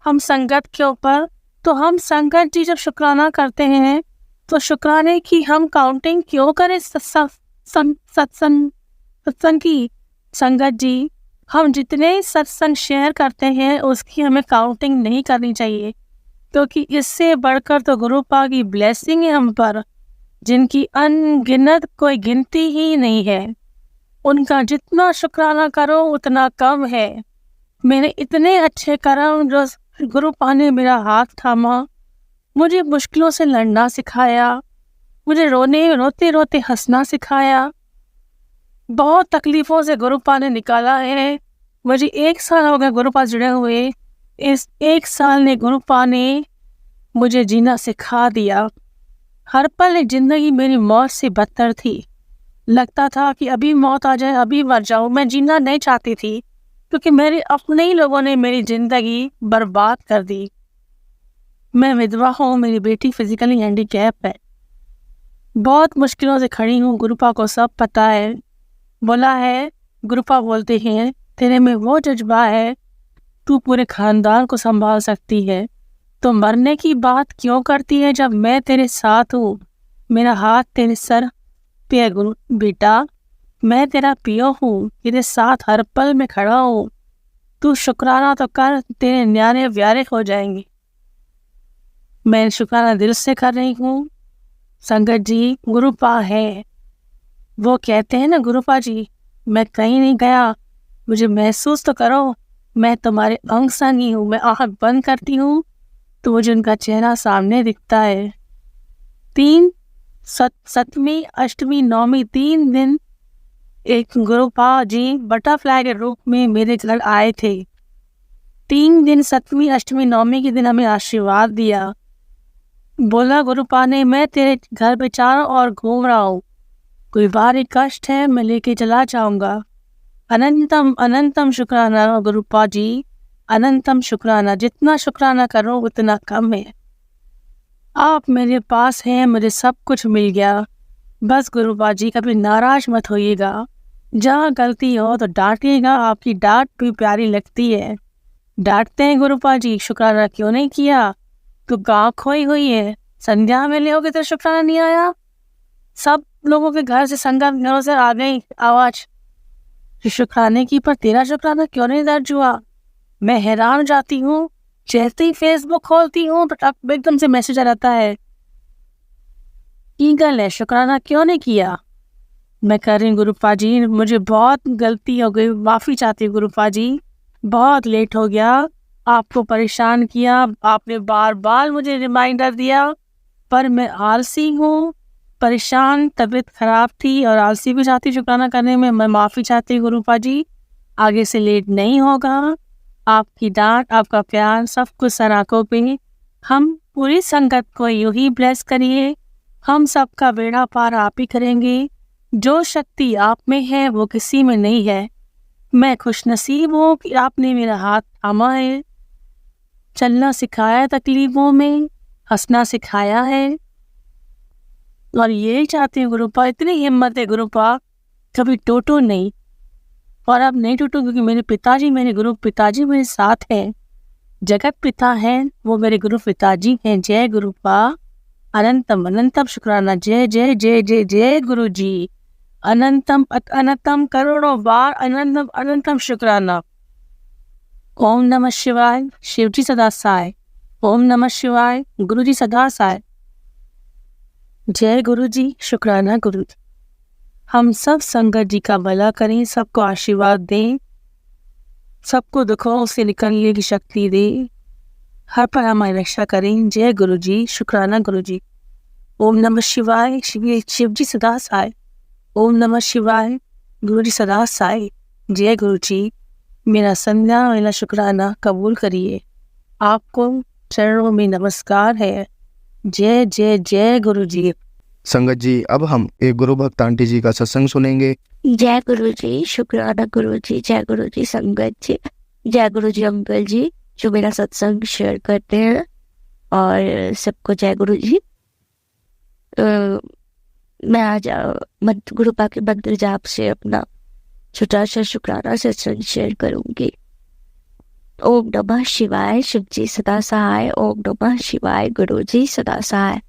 हम संगत के ऊपर। तो हम संगत जी जब शुक्राना करते हैं तो शुक्राने की हम काउंटिंग क्यों करें? सत्संग की संगत जी, हम जितने सत्संग शेयर करते हैं उसकी हमें काउंटिंग नहीं करनी चाहिए, क्योंकि इससे बढ़कर तो गुरुपा की ब्लेसिंग है हम पर, जिनकी अनगिनत कोई गिनती ही नहीं है। उनका जितना शुक्राना करो उतना कम है। मेरे इतने अच्छे कर्म जो गुरुपा ने मेरा हाथ थामा, मुझे मुश्किलों से लड़ना सिखाया, मुझे रोते रोते हंसना सिखाया, बहुत तकलीफों से गुरुपा ने निकाला है। मुझे 1 साल हो गया गुरुपा जुड़े हुए। इस 1 साल ने गुरुपा ने मुझे जीना सिखा दिया। हर पल एक जिंदगी मेरी मौत से बदतर थी। लगता था कि अभी मौत आ जाए, अभी मर जाऊं। मैं जीना नहीं चाहती थी, क्योंकि मेरे अपने ही लोगों ने मेरी जिंदगी बर्बाद कर दी। मैं विधवा हूँ, मेरी बेटी फिजिकली हैंडीकैप है, बहुत मुश्किलों से खड़ी हूँ। गुरुपा को सब पता है। बोला है, गुरुपा बोलते हैं तेरे में वो जज्बा है, तू पूरे खानदान को संभाल सकती है, तो मरने की बात क्यों करती है जब मैं तेरे साथ हूँ? मेरा हाथ तेरे सर पे है गुरु बेटा, मैं तेरा पियो हूँ, तेरे साथ हर पल में खड़ा हूँ। तू शुक्राना तो कर, तेरे न्यारे व्यारे हो जाएंगे। मैं शुक्राना दिल से कर रही हूँ। संगत जी, गुरुपा है। वो कहते हैं ना, गुरुपा जी मैं कहीं नहीं गया, मुझे महसूस तो करो, मैं तुम्हारे अंग संगी हूँ। मैं आँख बंद करती हूँ तो मुझे उनका चेहरा सामने दिखता है। 7वीं, 8वीं, 9वीं 3 दिन एक गुरुपा जी बटरफ्लाई के रूप में मेरे घर आए थे। 3 दिन 7वीं, 8वीं, 9वीं के दिन हमें आशीर्वाद दिया। बोला गुरुपा ने, मैं तेरे घर पे चारों ओर घूम रहा हूँ, कोई भारी कष्ट है मैं लेके चला जाऊंगा। अनंतम अनंतम शुक्राना गुरुपा जी, अनंतम शुक्राना। जितना शुक्राना करो उतना कम है। आप मेरे पास हैं, मुझे सब कुछ मिल गया। बस गुरुपा जी कभी नाराज मत होइएगा, जहाँ गलती हो तो डांटिएगा, आपकी डांट भी प्यारी लगती है। डांटते हैं गुरुपा जी, शुक्राना क्यों नहीं किया? तो गाँव खोई हुई है, संध्या में ले तो शुक्राना नहीं आया। सब लोगों के घर से संगत घरों से आ गई आवाज शुक्राने की, पर तेरा शुक्राना क्यों नहीं दर्ज हुआ? मैं हैरान हो जाती हूँ। जैसे ही फेसबुक खोलती हूँ तो एकदम से मैसेज आ जाता है, ईगल है, शुक्राना क्यों नहीं किया? मैं कह रही हूँ गुरुपा जी मुझे बहुत गलती हो गई, माफ़ी चाहती हूँ गुरुपा जी, बहुत लेट हो गया, आपको परेशान किया, आपने बार बार मुझे रिमाइंडर दिया, पर मैं आलसी हूँ, परेशान, तबीयत खराब थी और आलसी भी चाहती शुक्राना करने में। मैं माफ़ी चाहती हूँ गुरुपा जी, आगे से लेट नहीं होगा। आपकी डांट, आपका प्यार, सब कुछ सर आंखों पे। हम पूरी संगत को यूं ही ब्लेस करिए, हम सबका बेड़ा पार आप ही करेंगे। जो शक्ति आप में है वो किसी में नहीं है। मैं खुशनसीब हूँ कि आपने मेरा हाथ थामा है, चलना सिखाया है, तकलीफों में हंसना सिखाया है, और यही चाहती हूँ गुरुपा, इतनी हिम्मत है गुरुपा, कभी टूटो नहीं। और अब नहीं टूटू, क्योंकि मेरे पिताजी, मेरे गुरु पिताजी मेरे साथ हैं, जगत पिता हैं, वो मेरे गुरु पिताजी हैं। जय गुरुपा, अनंतम अनंतम शुक्राना। जय जय जय जय जय गुरु जी, अनंतम अनंतम करोड़ों बार अनंतम अनंतम शुक्राना। ओम नमः शिवाय, शिवजी सदा सहाय। ओम नमः शिवाय, गुरुजी सदा सहाय। जय गुरु जी, शुक्राना गुरु जी। हम सब संगत जी का भला करें, सबको आशीर्वाद दें, सबको दुखों से निकलने की शक्ति दें, हर पर हमारी रक्षा करें। जय गुरु जी, शुक्राना गुरु जी। ओम नमः शिवाय, शिवजी सदा सहाय। ओम नमः शिवाय, गुरुजी सदा सहाय। जय गुरु जी, मेरा संध्या मेरा शुक्राना कबूल करिए। आपको चरणों में नमस्कार है। जय जय जय गुरु जी। संगत जी, अब हम एक गुरु भक्त आंटी जी का सत्संग सुनेंगे। जय गुरु जी, शुक्राना गुरु जी। जय गुरु जी संगत जी। जय गुरु जी अंकल जी जो मेरा सत्संग शेयर करते हैं, और सबको जय गुरु जी। मैं आज गुरुपा के मंत्र जाप से अपना छोटा सा शुक्राना सत्संग शेयर करूंगी। ओम नमः शिवाय, शिवजी सदा सहाय। ओम नमः शिवाय, गुरु जी सदा सहाय।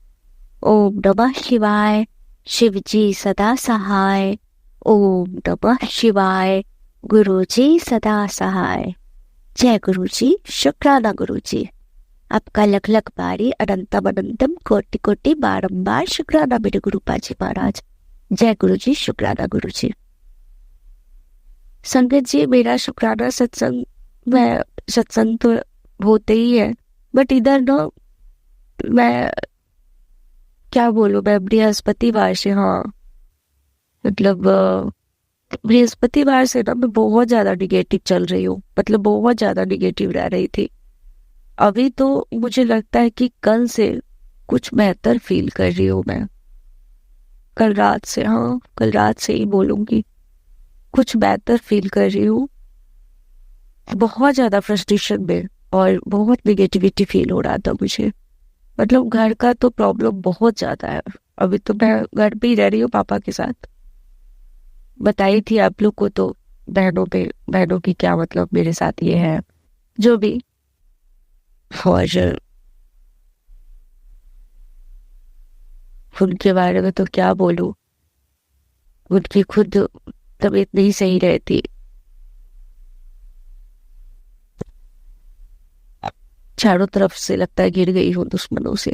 ओम नमः शिवाय, शिवजी सदा सहाय। ओम नमः शिवाय, गुरु जी सदा सहाय। जय गुरु जी, शुक्राना गुरु जी। आपका लख लख बारी, अनंतम अनंतम कोटि कोटि बारंबार शुक्राना मेरे गुरुपा जी महाराज। जय गुरु जी, शुक्राना गुरु जी। संगत जी, मेरा शुक्राना सत्संग तो होते ही है, बट इधर ना मैं क्या बोलूं, मैं बृहस्पतिवार से, हाँ मतलब बृहस्पतिवार से ना मैं बहुत ज्यादा निगेटिव चल रही हूँ, मतलब बहुत ज्यादा निगेटिव रह रही थी। अभी तो मुझे लगता है कि कल से कुछ बेहतर फील कर रही हूँ मैं। कल रात से, हाँ कल रात से ही बोलूंगी, कुछ बेहतर फील कर रही हूँ। बहुत ज्यादा फ्रस्ट्रेशन में और बहुत निगेटिविटी फील हो रहा था मुझे। मतलब घर का तो प्रॉब्लम बहुत ज्यादा है। अभी तो मैं घर पे ही रह रही हूँ पापा के साथ। बताई थी आप लोग को तो बहनों की क्या मतलब मेरे साथ ये है जो भी। और उनके बारे में तो क्या बोलूं, उनकी खुद तबीयत नहीं सही रहती। चारों तरफ से लगता है गिर गई हूँ दुश्मनों से।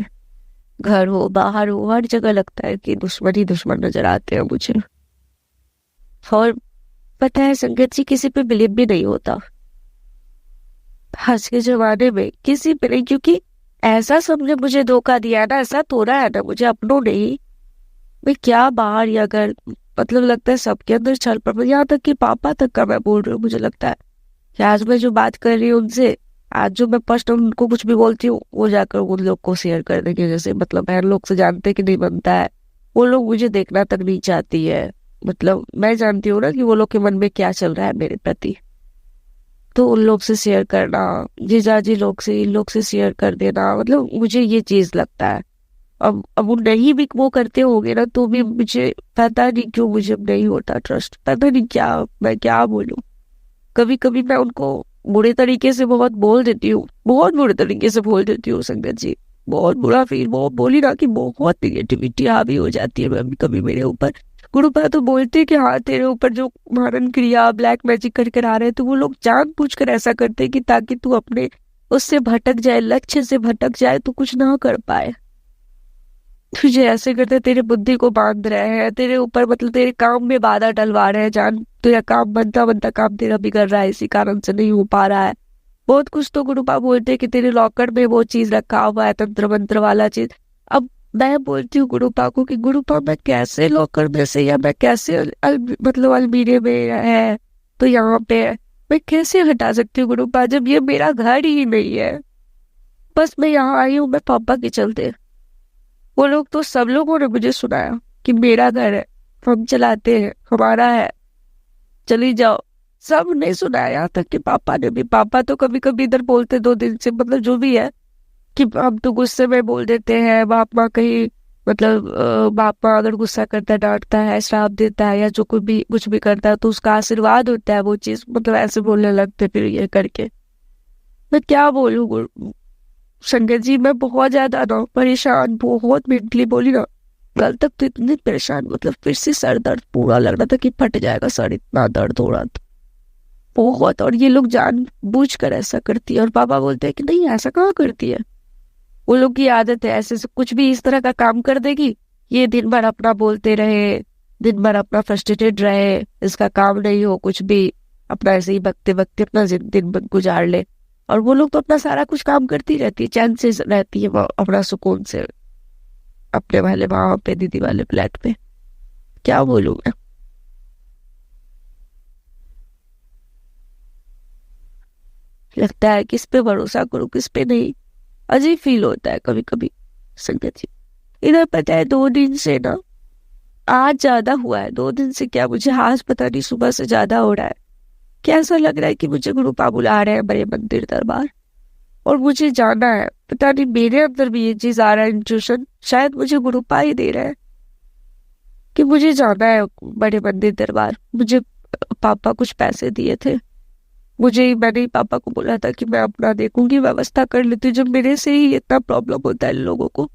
घर हो बाहर हो, हर जगह लगता है कि दुश्मन ही दुश्मन नजर आते हैं मुझे। और पता है संगत जी, किसी पे बिलीव भी नहीं होता आज के जमाने में, किसी पे नहीं। क्योंकि ऐसा सबने मुझे धोखा दिया ना, ऐसा तोड़ा है ना मुझे, अपनों नहीं। मैं क्या बाहर या घर, मतलब लगता है सबके अंदर छल पर, यहाँ तक कि पापा तक का मैं बोल रही हूँ। मुझे लगता है कि आज मैं जो बात कर रही हूँ उनसे, आज जो मैं फर्स्ट उनको कुछ भी बोलती हूँ, वो जाकर उन लोग को शेयर कर देंगे। जैसे मतलब बहन लोग से जानते कि नहीं बनता है, वो लोग मुझे देखना तक नहीं चाहती है। मतलब मैं जानती हूँ ना कि वो लोग के मन में क्या चल रहा है मेरे प्रति। तो उन लोग से शेयर करना, जीजाजी लोग से, इन लोग से शेयर कर देना, मतलब मुझे ये चीज लगता है। अब वो नहीं भी वो करते होंगे ना, तो भी मुझे पता नहीं क्यों मुझे नहीं होता ट्रस्ट। पता नहीं क्या, मैं क्या बोलूं। कभी कभी मैं उनको बुरे तरीके से बहुत बोल देती हूँ, बहुत बुरे तरीके से बोल देती हूँ संगत जी। बहुत बुरा फील, बहुत बोली ना कि बहुत निगेटिविटी हावी हो जाती है कभी मेरे ऊपर। गुरुपा तो बोलते हैं कि हाँ तेरे ऊपर जो मारन क्रिया ब्लैक मैजिक कर कर आ रहे हैं, तो वो लोग जानबूझकर ऐसा करते हैं कि ताकि तू अपने उससे भटक जाए, लक्ष्य से भटक जाए, तो कुछ ना कर पाए। तुझे ऐसे करते तेरे बुद्धि को बांध रहे हैं, तेरे ऊपर मतलब तेरे काम में बाधा डलवा रहे हैं। जान तेरा काम बनता काम तेरा बिगड़ रहा है, इसी कारण से नहीं हो पा रहा है। बहुत कुछ तो गुरुपा बोलते हैं कि तेरे लॉकर में वो चीज रखा हुआ है, तंत्र मंत्र वाला चीज। अब मैं बोलती हूँ गुरुपा को कि गुरुपा मैं कैसे लॉकर में से, या मैं कैसे मतलब अलमीरे में है तो यहाँ पे मैं कैसे हटा सकती हूँ गुरुपा, जब ये मेरा घर ही नहीं है। बस मैं यहाँ आई हूँ मैं पापा के चलते। वो लोग तो सब लोगों ने मुझे सुनाया कि मेरा घर है, हम चलाते हैं, हमारा है, चली जाओ। सब ने सुनाया, यहाँ तक कि पापा ने भी। पापा तो कभी कभी इधर बोलते 2 दिन से, मतलब जो भी है कि हम तो गुस्से में बोल देते हैं। बाप माँ कहीं मतलब बाप माँ अगर गुस्सा करता है, डांटता है, श्राप देता है, या जो कुछ भी करता है तो उसका आशीर्वाद होता है वो चीज, मतलब ऐसे बोलने लगते फिर ये करके। मैं क्या बोलूँ संगत जी, मैं बहुत ज्यादा ना परेशान, बहुत मेंटली बोली ना, कल तक तो इतनी परेशान, मतलब फिर से सर दर्द पूरा लग रहा था कि फट जाएगा सर, इतना दर्द हो रहा था। बहुत। और ये लोग जानबूझ कर ऐसा करती है, और पापा बोलते हैं कि नहीं ऐसा कहाँ करती है, वो लोग की आदत है ऐसे से कुछ भी इस तरह का काम कर देगी, ये दिन भर अपना बोलते रहे, दिन भर अपना फ्रस्ट्रेटेड रहे, इसका काम नहीं हो कुछ भी, अपना ऐसे ही बकते बकते अपना दिन भर गुजार ले। और वो लोग तो अपना सारा कुछ काम करती रहती है, चैन से रहती है वो अपना सुकून से अपने वाले वहां पे दीदी वाले फ्लैट पे। क्या बोलूं मैं। लगता है किस पे भरोसा करूं किस पे नहीं, अजीब फील होता है कभी कभी संगत जी। इधर पता है 2 दिन से ना, आज ज्यादा हुआ है, 2 दिन से क्या मुझे आज पता नहीं सुबह से ज्यादा हो रहा है। कैसा लग रहा है कि मुझे गुरुपा बुला रहे हैं बड़े मंदिर दरबार, और मुझे जाना है। पता नहीं मेरे अंदर भी ये चीज आ रहा है, इंट्यूशन शायद मुझे गुरुपा ही दे रहा है कि मुझे जाना है बड़े मंदिर दरबार। मुझे पापा कुछ पैसे दिए थे, मैंने ही पापा को बोला था कि मैं अपना देखूंगी, व्यवस्था कर लेती हूँ। जब मेरे से ही इतना प्रॉब्लम होता है इन लोगों को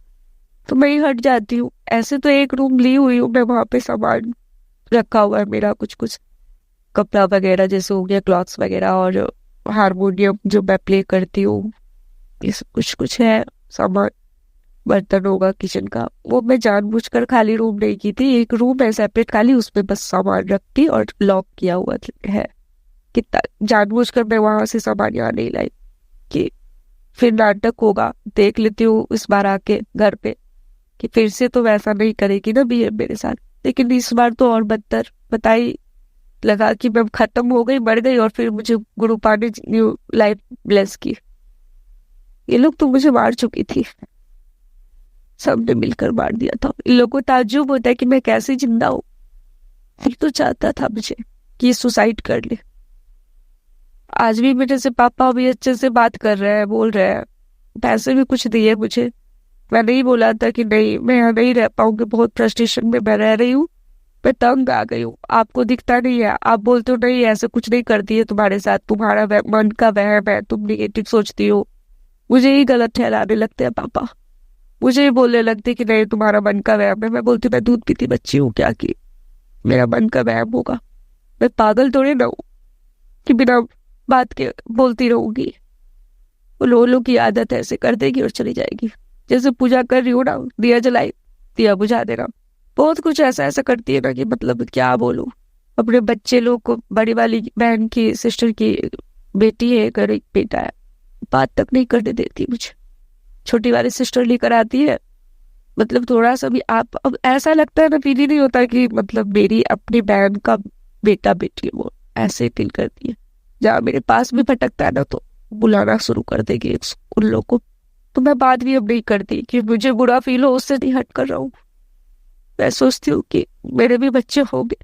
तो मैं ही हट जाती हूँ। ऐसे तो एक रूम ली हुई हूँ मैं, वहां पे सामान रखा हुआ है मेरा, कुछ कुछ कपड़ा वगैरह जैसे हो गया, क्लॉथ्स वगैरह, और हारमोनियम जो मैं प्ले करती हूँ, ये सब कुछ कुछ है सामान, बर्तन होगा किचन का। वो मैं जानबूझकर खाली रूम नहीं की थी, एक रूम है सेपरेट खाली, उसमें बस सामान रखती और लॉक किया हुआ है। कितना जानबूझकर मैं वहां से सामान यहाँ नहीं लाई कि फिर नाटक होगा, देख लेती हूँ इस बार आके घर पे कि फिर से तो वैसा नहीं करेगी ना भी मेरे साथ। लेकिन इस बार तो और बदतर, बताई लगा कि मैं खत्म हो गई, मर गई, और फिर मुझे गुरुपा ने न्यू लाइफ ब्लेस की। ये लोग तो मुझे मार चुकी थी, सबने मिलकर मार दिया था। इन लोगों को ताज्जुब होता है कि मैं कैसे जिंदा हूँ। फिर तो चाहता था मुझे कि सुसाइड कर ले। आज भी मेरे से पापा भी अच्छे से बात कर रहे हैं, बोल रहे हैं, पैसे भी कुछ दिए मुझे। मैं नहीं बोला था कि नहीं मैं यहाँ नहीं रह पाऊंगी, बहुत फ्रस्ट्रेशन में मैं रह रही हूँ, मैं तंग आ गई हूँ, आपको दिखता नहीं है, आप बोलते हो नहीं ऐसे कुछ नहीं करती है तुम्हारे साथ, तुम्हारा मन का वहम है, तुम निगेटिव सोचती हो। मुझे ही गलत ठहराने लगते हैं पापा, मुझे ही बोलने लगते कि नहीं तुम्हारा मन का वहम है। मैं बोलती मैं दूध पीती बच्ची हूँ क्या कि मेरा मन का वहम होगा। मैं पागल थोड़ी ना हूँ कि बिना बात के बोलती रहूंगी। वो लोगों की आदत है, ऐसे कर देगी और चली जाएगी। जैसे पूजा कर रही हूँ ना, दिया जलाई, दिया बुझा देना, बहुत कुछ ऐसा ऐसा करती है ना कि मतलब क्या बोलूं। अपने बच्चे लोग को, बड़ी वाली बहन की सिस्टर की बेटी है, घर एक बेटा है, बात तक नहीं करने देती मुझे। छोटी वाली सिस्टर लेकर आती है, मतलब थोड़ा सा भी आप, अब ऐसा लगता है ना, फील ही नहीं होता कि मतलब मेरी अपनी बहन का बेटा बेटी है, वो ऐसे फील करती है। जहाँ मेरे पास भी भटकता है ना तो बुलाना शुरू कर देगी उन लोग को। तो मैं बात भी अब नहीं करती कि मुझे बुरा फील हो, उससे नहीं हट कर रहा हूँ। मैं सोचती हूँ कि मेरे भी बच्चे होंगे,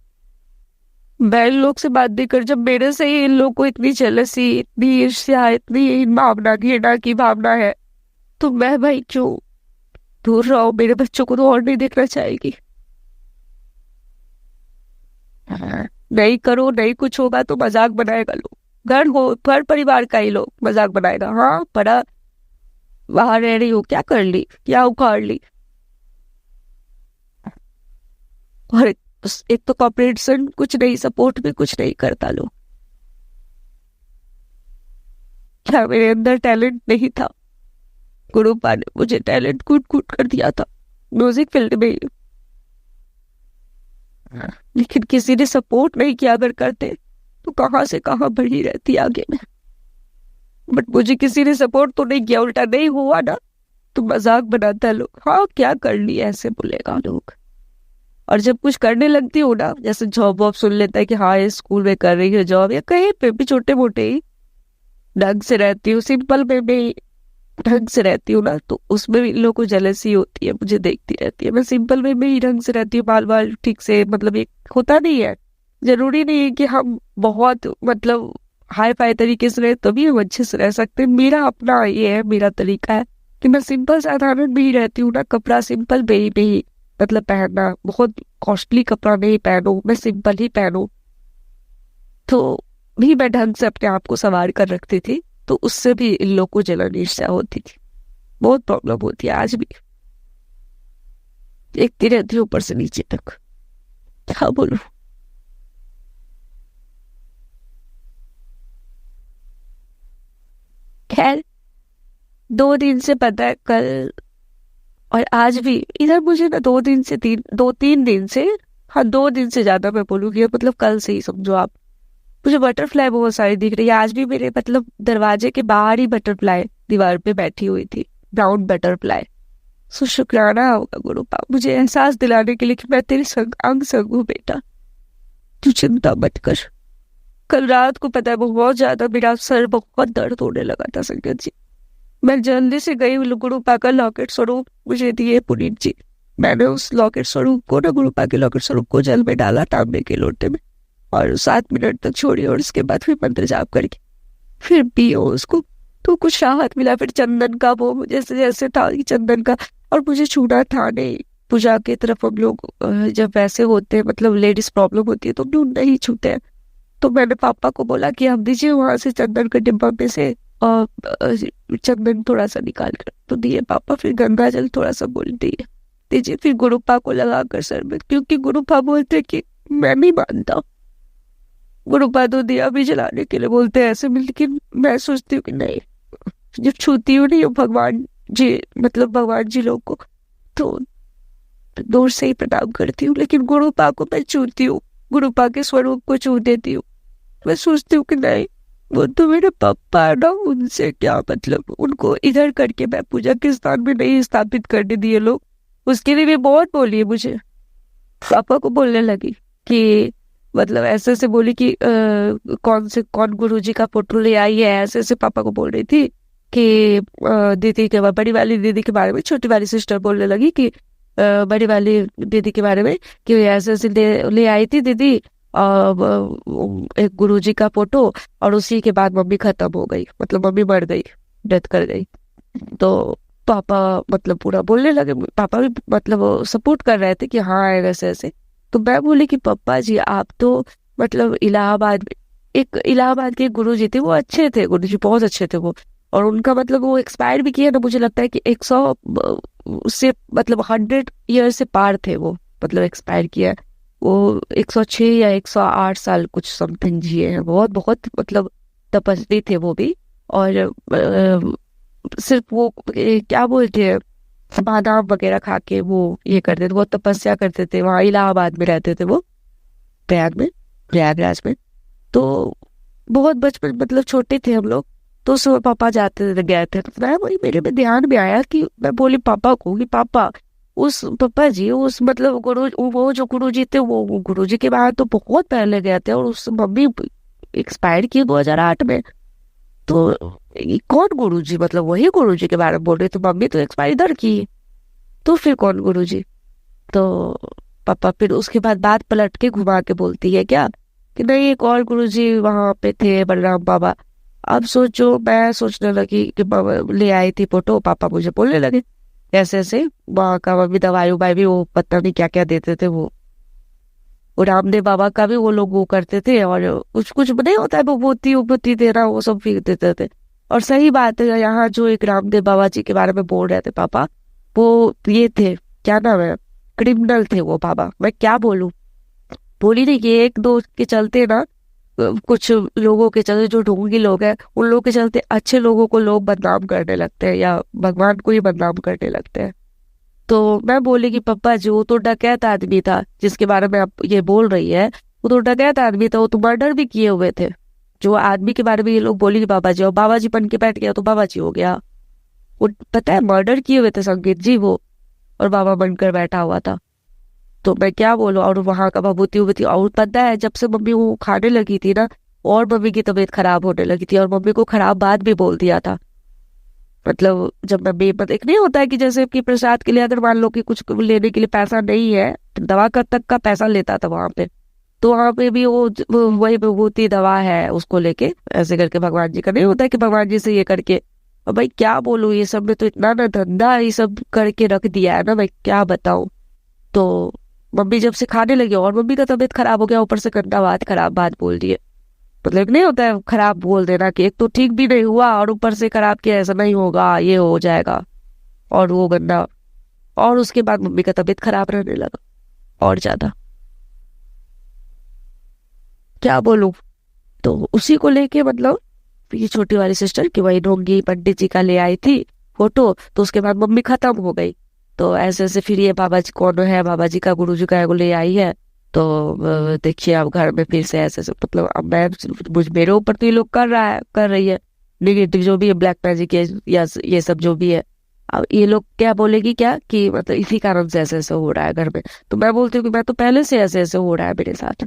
मैं इन लोग से बात नहीं कर। जब मेरे से ही इन लोग को इतनी जेलसी, इतनी ईर्ष्या, इतनी भावना, घृणा की भावना है, तो मैं भाई क्यों दूर रहो। मेरे बच्चों को तो और नहीं देखना चाहेगी। नहीं करो, नहीं कुछ होगा तो मजाक बनाएगा लोग, घर परिवार का ही लोग मजाक बनाएगा। हाँ बड़ा बाहर रह रही हो, क्या कर ली, क्या उखाड़ ली। और एक तो कॉपरेशन कुछ नहीं, सपोर्ट भी कुछ नहीं करता लोग। क्या मेरे अंदर टैलेंट नहीं था? गुरुपा ने मुझे टैलेंट कूट कूट कर दिया था म्यूजिक फील्ड में, लेकिन किसी ने सपोर्ट नहीं किया। अगर करते तो कहाँ से कहाँ बढ़ी रहती आगे में। बट मुझे किसी ने सपोर्ट तो नहीं किया, उल्टा नहीं हुआ ना तो मजाक बनाता है लोग। हाँ क्या कर लिया ऐसे बोलेगा लोग। और जब कुछ करने लगती हो ना, जैसे जॉब वॉब सुन लेता है कि हाँ ये स्कूल में कर रही है जॉब, या कहीं पे भी छोटे मोटे ही ढंग से रहती हूँ, सिंपल में भी ढंग से रहती हूँ ना, तो उसमें भी लोगों को जेलसी होती है, मुझे देखती रहती है। मैं सिंपल में भी ढंग से रहती हूँ, बाल बाल ठीक से, मतलब एक होता नहीं है, जरूरी नहीं है कि हम बहुत मतलब हाई फाई तरीके से रहे तभी हम अच्छे से रह सकते हैं। मेरा अपना ये है, मेरा तरीका है कि मैं सिंपल साधारण में ही रहती हूँ ना। कपड़ा सिंपल में ही मतलब पहनना, बहुत कॉस्टली कपड़ा नहीं पहनो, मैं सिंपल ही पहनूं, तो भी मैं ढंग से अपने आप को संवार कर रखती थी। तो उससे भी इन लोगों को जलन ईर्ष्या होती थी, बहुत प्रॉब्लम होती है आज भी, देखती रहती हूँ ऊपर से नीचे तक। क्या बोलूं। खैर 2 दिन से पता है, कल और आज भी इधर मुझे ना 2-3 दिन से, हाँ 2 दिन से ज्यादा मैं बोलूँगी, मतलब कल से ही समझो आप, मुझे बटरफ्लाई बहुत सारी दिख रही है। आज भी मेरे मतलब दरवाजे के बाहर ही बटरफ्लाई दीवार पे बैठी हुई थी, ब्राउन बटरफ्लाई। सो शुक्राना होगा गुरु पाप मुझे एहसास दिलाने के लिए कि मैं तेरे अंग संग हूँ बेटा, तू चिंता मत कर। कल रात को पता है बहुत ज्यादा मेरा सर बहुत दर्द होने लगा था संगत जी। मैं जल्दी से गई, गुरु पा का लॉकेट स्वरूप मुझे दिए पुनीत जी। मैंने उस लॉकेट स्वरूप को ना, गुरु पा के लॉकेट स्वरूप को जल में डाला तांबे के लोटे में, और 7 मिनट तक छोड़ी, और उसके बाद फिर मंत्र जाप करके फिर पियो उसको, तो कुछ राहत मिला। फिर चंदन का वो जैसे जैसे था कि चंदन का, और मुझे छूना था नहीं। पूजा की तरफ हम लोग जब वैसे होते हैं, मतलब लेडीज प्रॉब्लम होती है तो हम लोग नहीं छूते हैं। तो मैंने पापा को बोला कि आप दीजिए वहां से चंदन के डिब्बा में से चंदन थोड़ा सा निकाल कर, तो दिए पापा। फिर गंगा जल थोड़ा सा बोल दिए दीजिए, फिर गुरुपा को लगा कर सर में, क्योंकि गुरुपा बोलते कि मैं नहीं मानता, गुरुपा तो दिया भी जलाने के लिए बोलते हैं ऐसे में, लेकिन मैं सोचती हूँ कि नहीं, जब छूती हूँ नहीं भगवान जी, मतलब भगवान जी लोग को, तो दूर से ही प्रणाम करती हूँ, लेकिन गुरुपा को मैं छूती हूँ, गुरुपा के स्वरूप को छू देती हूँ। मैं सोचती हूँ कि नहीं, वो तो मेरे पापा है ना, उनसे क्या मतलब, उनको इधर करके मैं पूजा के स्थान में नहीं स्थापित करने दिए लोग। उसके लिए भी बहुत बोली है मुझे, पापा को बोलने लगी कि मतलब ऐसे ऐसे बोली कि कौन गुरुजी का फोटो ले आई है, ऐसे ऐसे पापा को बोल रही थी कि दीदी के, बड़ी वाली दीदी के बारे में, छोटी वाली सिस्टर बोलने लगी कि बड़ी वाली दीदी के बारे में कि ऐसे ऐसे ले आई थी दीदी एक गुरुजी का फोटो, और उसी के बाद मम्मी खत्म हो गई, मतलब मम्मी मर गई, डेथ कर गई। तो पापा मतलब पूरा बोलने लगे, पापा भी मतलब सपोर्ट कर रहे थे कि हाँ ऐसे ऐसे। तो मैं बोली कि पापा जी आप तो मतलब इलाहाबाद के गुरु जी थे, वो अच्छे थे, गुरु जी बहुत अच्छे थे वो, और उनका मतलब वो एक्सपायर भी किया ना, मुझे लगता है कि 100 से मतलब 100 ईयर से पार थे वो, मतलब एक्सपायर किया वो 106 या 108 साल कुछ समथिंग जिए हैं, बहुत बहुत मतलब तपस्वी थे वो भी। और सिर्फ वो क्या बोलते हैं, बादाम वगैरह खा के वो ये करते थे, वो तपस्या करते थे, वहाँ इलाहाबाद में रहते थे वो, प्रयागराज में। तो बहुत बचपन मतलब छोटे थे हम लोग, तो सुबह पापा जाते थे, गए थे, तो मैं वही मेरे में ध्यान में आया कि मैं बोली पापा को कि पापा उस पापा जी उस मतलब वो जो गुरु जी थे, वो गुरु जी के बाद तो बहुत पहले गए थे, और उस मम्मी एक्सपायर की 2008 में। तो कौन गुरु जी, मतलब वही गुरु जी के बारे में बोल रहे, तो मम्मी तो एक्सपायर इधर की, तो फिर कौन गुरु जी। तो पापा फिर उसके बाद बात पलट के घुमा के बोलती है क्या कि नहीं एक और गुरु जी वहां पे थे, बलराम बाबा। अब सोचो, मैं सोचने लगी कि ले आई थी फोटो, पापा मुझे बोलने लगे ऐसे ऐसे, वहाँ का भी दवाई उबाई भी वो पता नहीं क्या क्या देते थे वो रामदेव बाबा का भी वो लोग वो करते थे, और कुछ कुछ नहीं होता है विभूति देना, वो सब भी देते थे। और सही बात है, यहाँ जो एक रामदेव बाबा जी के बारे में बोल रहे थे पापा, वो ये थे, क्या नाम है, क्रिमिनल थे वो बाबा। मैं क्या बोलूं, बोली नहीं कि एक दो के चलते ना, कुछ लोगों के चलते, जो ढोंगी लोग हैं उन लोगों के चलते अच्छे लोगों को लोग बदनाम करने लगते हैं, या भगवान को ही बदनाम करने लगते हैं। तो मैं बोली कि पापा जी वो तो डकैत आदमी था जिसके बारे में आप ये बोल रही है, वो तो डकैत आदमी था, वो तो मर्डर भी किए हुए थे। जो आदमी के बारे में ये लोग बोली कि बाबा जी, और बाबा जी बन के बैठ गया तो बाबा जी हो गया। वो पता है मर्डर किए हुए थे संगीत जी वो, और बाबा बनकर बैठा हुआ था। तो मैं क्या बोलूं, और वहां का विभूति उभूति, और पता है जब से मम्मी वो खाने लगी थी ना, और मम्मी की तबीयत खराब होने लगी थी, और मम्मी को खराब बात भी बोल दिया था। मतलब जब मम्मी एक नहीं होता है कि जैसे कि प्रसाद के लिए अगर मान लो कि कुछ लेने के लिए पैसा नहीं है, तो दवा का तक का पैसा लेता था वहां पे, तो वहां पे भी वो वही विभूति दवा है उसको लेके ऐसे करके भगवान जी का नहीं होता है कि भगवान जी से ये करके। और भाई क्या बोलूं, ये सब में तो इतना ना धंधा ये सब करके रख दिया है ना, मैं क्या बताऊं। तो मम्मी जब से खाने लगी, और मम्मी का तबीयत खराब हो गया, ऊपर से गंदा बात खराब बात बोल दिए। मतलब नहीं होता है खराब बोल देना कि एक तो ठीक भी नहीं हुआ और ऊपर से खराब किया, ऐसा नहीं होगा, ये हो जाएगा, और वो गंदा। और उसके बाद मम्मी का तबीयत खराब रहने लगा और ज्यादा, क्या बोलूं। तो उसी को लेके मतलब ये छोटी वाली सिस्टर कि वही ढोंगी पंडित जी का ले आई थी फोटो, तो उसके बाद मम्मी खत्म हो गई। तो ऐसे ऐसे फिर ये बाबा जी कौन है, बाबा जी का गुरु जी का एगो ले आई है। तो देखिए अब घर में फिर से ऐसे ऐसे मतलब अब मैं मेरे ऊपर तो ये लोग कर रही है निगेटिव जो भी है, ब्लैक मैजिक या ये सब जो भी है। अब ये लोग क्या बोलेगी क्या कि मतलब इसी कारण से ऐसे ऐसे हो रहा है घर में। तो मैं बोलती हूँ कि मैं तो पहले से ऐसे ऐसे हो रहा है मेरे साथ।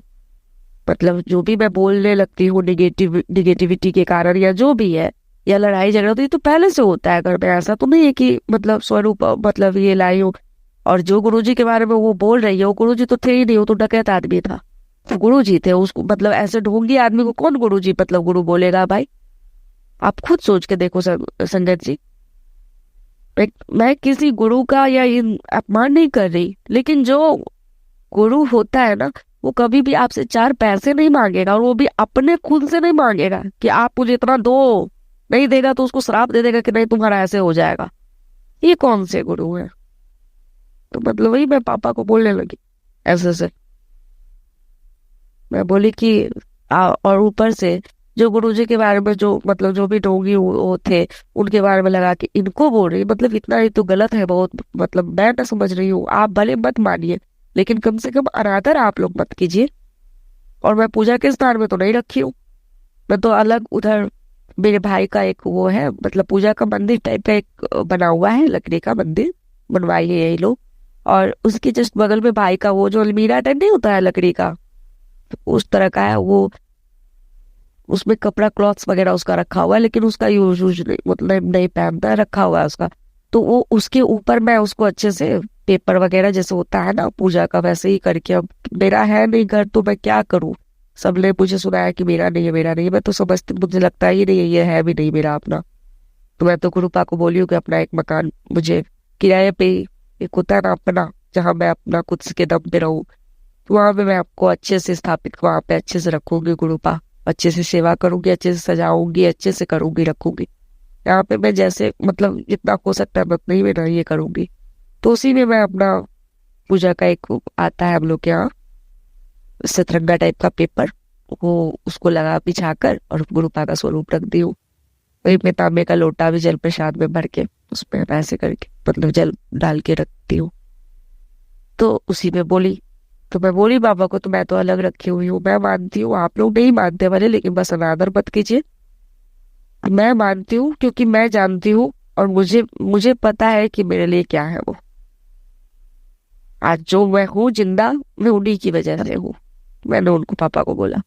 मतलब जो भी मैं बोलने लगती हूँ निगेटिविटी के कारण या जो भी है, या लड़ाई झगड़ा, तो ये तो पहले से होता है घर में। ऐसा तो नहीं है कि मतलब स्वरूप मतलब ये लाई हूँ। और जो गुरुजी के बारे में वो बोल रही है, वो गुरुजी तो थे ही नहीं, वो तो डकैत आदमी था। तो गुरुजी थे उसको, मतलब ऐसे ढोंगी आदमी को कौन गुरुजी मतलब गुरु बोलेगा भाई? आप खुद सोच के देखो संगत जी। मैं किसी गुरु का या अपमान नहीं कर रही, लेकिन जो गुरु होता है ना, वो कभी भी आपसे 4 पैसे नहीं मांगेगा, और वो भी अपने खुद से नहीं मांगेगा कि आप मुझे इतना दो। नहीं देगा तो उसको श्राप दे देगा कि नहीं तुम्हारा ऐसे हो जाएगा। ये कौन से गुरु है? तो मतलब वही मैं पापा को बोलने लगी ऐसे से। मैं बोली कि और ऊपर से जो गुरुजी के बारे में जो मतलब जो भी ढोंगी वो थे, उनके बारे में लगा के इनको बोल रही, मतलब इतना ही तो गलत है बहुत। मतलब मैं ना समझ रही हूँ, आप भले मत मानिए, लेकिन कम से कम अनादर आप लोग मत कीजिए। और मैं पूजा के स्थान में तो नहीं रखी हूँ, मैं तो अलग उधर मेरे भाई का एक वो है, मतलब पूजा का मंदिर टाइप का एक बना हुआ है, लकड़ी का मंदिर बनवाई है यही लोग। और उसके जस्ट बगल में भाई का वो जो अलमीरा टाइप नहीं होता है लकड़ी का, तो उस तरह का है वो। उसमें कपड़ा क्लॉथ्स वगैरह उसका रखा हुआ है, लेकिन उसका यूज मतलब नहीं पहनता है, रखा हुआ है उसका। तो वो उसके ऊपर मैं उसको अच्छे से पेपर वगैरह जैसे होता है ना पूजा का, वैसे ही करके। अब मेरा है नहीं घर, तो मैं क्या करूं? सबने मुझे सुनाया कि मेरा नहीं है मेरा नहीं है। मैं तो समझती, मुझे लगता ही नहीं है ये है भी नहीं मेरा अपना। तो मैं तो गुरुपा को बोली हूँ कि अपना एक मकान मुझे किराए पे, एक होता है ना अपना, जहाँ मैं अपना खुद के दम पे रहूं, तो वहां पे मैं आपको अच्छे से स्थापित, वहां पे अच्छे से रखूंगी गुरुपा, अच्छे से सेवा करूंगी, अच्छे से सजाऊंगी, अच्छे से करूंगी रखूंगी। यहाँ पे मैं जैसे मतलब जितना हो सकता है मैं उतना ही मैं ये करूंगी। तो उसी में मैं अपना पूजा का एक आता है हम लोग के यहाँ सतरंगा टाइप का पेपर, वो उसको लगा बिछाकर और गुरुपा का स्वरूप रख दी हूँ। वही में तांबे का लोटा भी जल प्रसाद में भर के उसमें ऐसे करके मतलब जल डाल के रखती हूँ। तो उसी में बोली, तो मैं बोली बाबा को, तो मैं तो अलग रखी हुई हूँ, मैं मानती हूँ, आप लोग नहीं मानते वाले, लेकिन बस अनादर मत कीजिए। मैं मानती हूँ क्योंकि मैं जानती हूँ, और मुझे पता है कि मेरे लिए क्या है वो। आज जो मैं हूँ जिंदा, मैं उन्हीं की वजह से हूँ। मैंने उनको पापा को बोला,